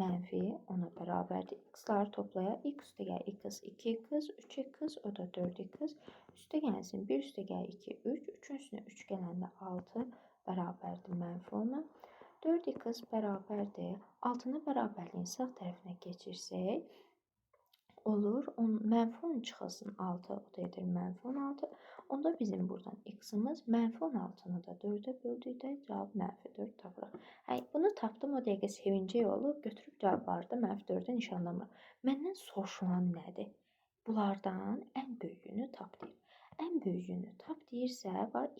mənfi 10-a bərabərdir. X-ları toplayaq, x üstə gəl x, 2x, 3x, o da 4x, üstə gəlsin 1, üstə gəl 2, 3, 3-ün üstünə 3 gələndə 6 bərabərdir mənfi 10-a. 4x bərabərdir. 6-nı bərabərliyin sağ tərəfinə keçirsək, olur, mənfi 10 çıxılsın 6, o da edir mənfi 16. Onda bizim buradan x-imiz mənfi 16-nı da 4'ə böldükdə cavab mənfi 4 tapırıq. Bunu tapdım, o dəqiqə sevincək olub, götürüb cavabları da mənfi 4'ə nişanlamırıq. Məndən soruşulan nədir? Bunlardan ən böyüyünü tap deyir. Ən böyüyünü tap deyirsə,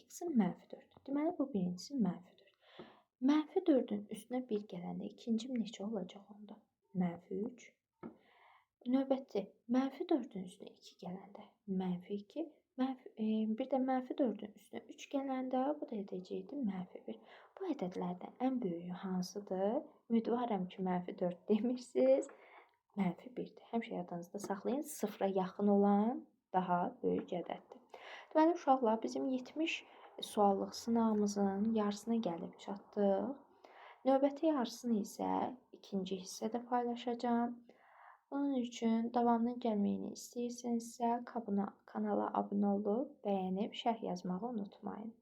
x-in mənfi 4'dür. Deməli, bu birincisi mənfi 4. Mənfi 4'ün üstünə 1 gələndə ikincim neçə olacaq onda? Mənfi 3. Növbəti, mənfi 4'ün üstünə 2 gələndə mənfi 2, bir də mənfi 4'ün üstünə 3 gələndə bu da edəcəkdir mənfi 1. Bu ədədlərdən ən böyüyü hansıdır? Ümidvarım ki, mənfi 4 demirsiniz, mənfi 1'dir. Həmişə yadınızda saxlayın, sıfıra yaxın olan daha böyük ədəddir. Deməli, uşaqlar, bizim 70 suallıq sınağımızın yarısına gəlib çatdıq. Növbəti yarısını isə ikinci hissədə paylaşacağım. Bunun üçün davamının gəlməyini istəyirsinizsə, kanala abunə olub, bəyənib, şərh yazmağı unutmayın.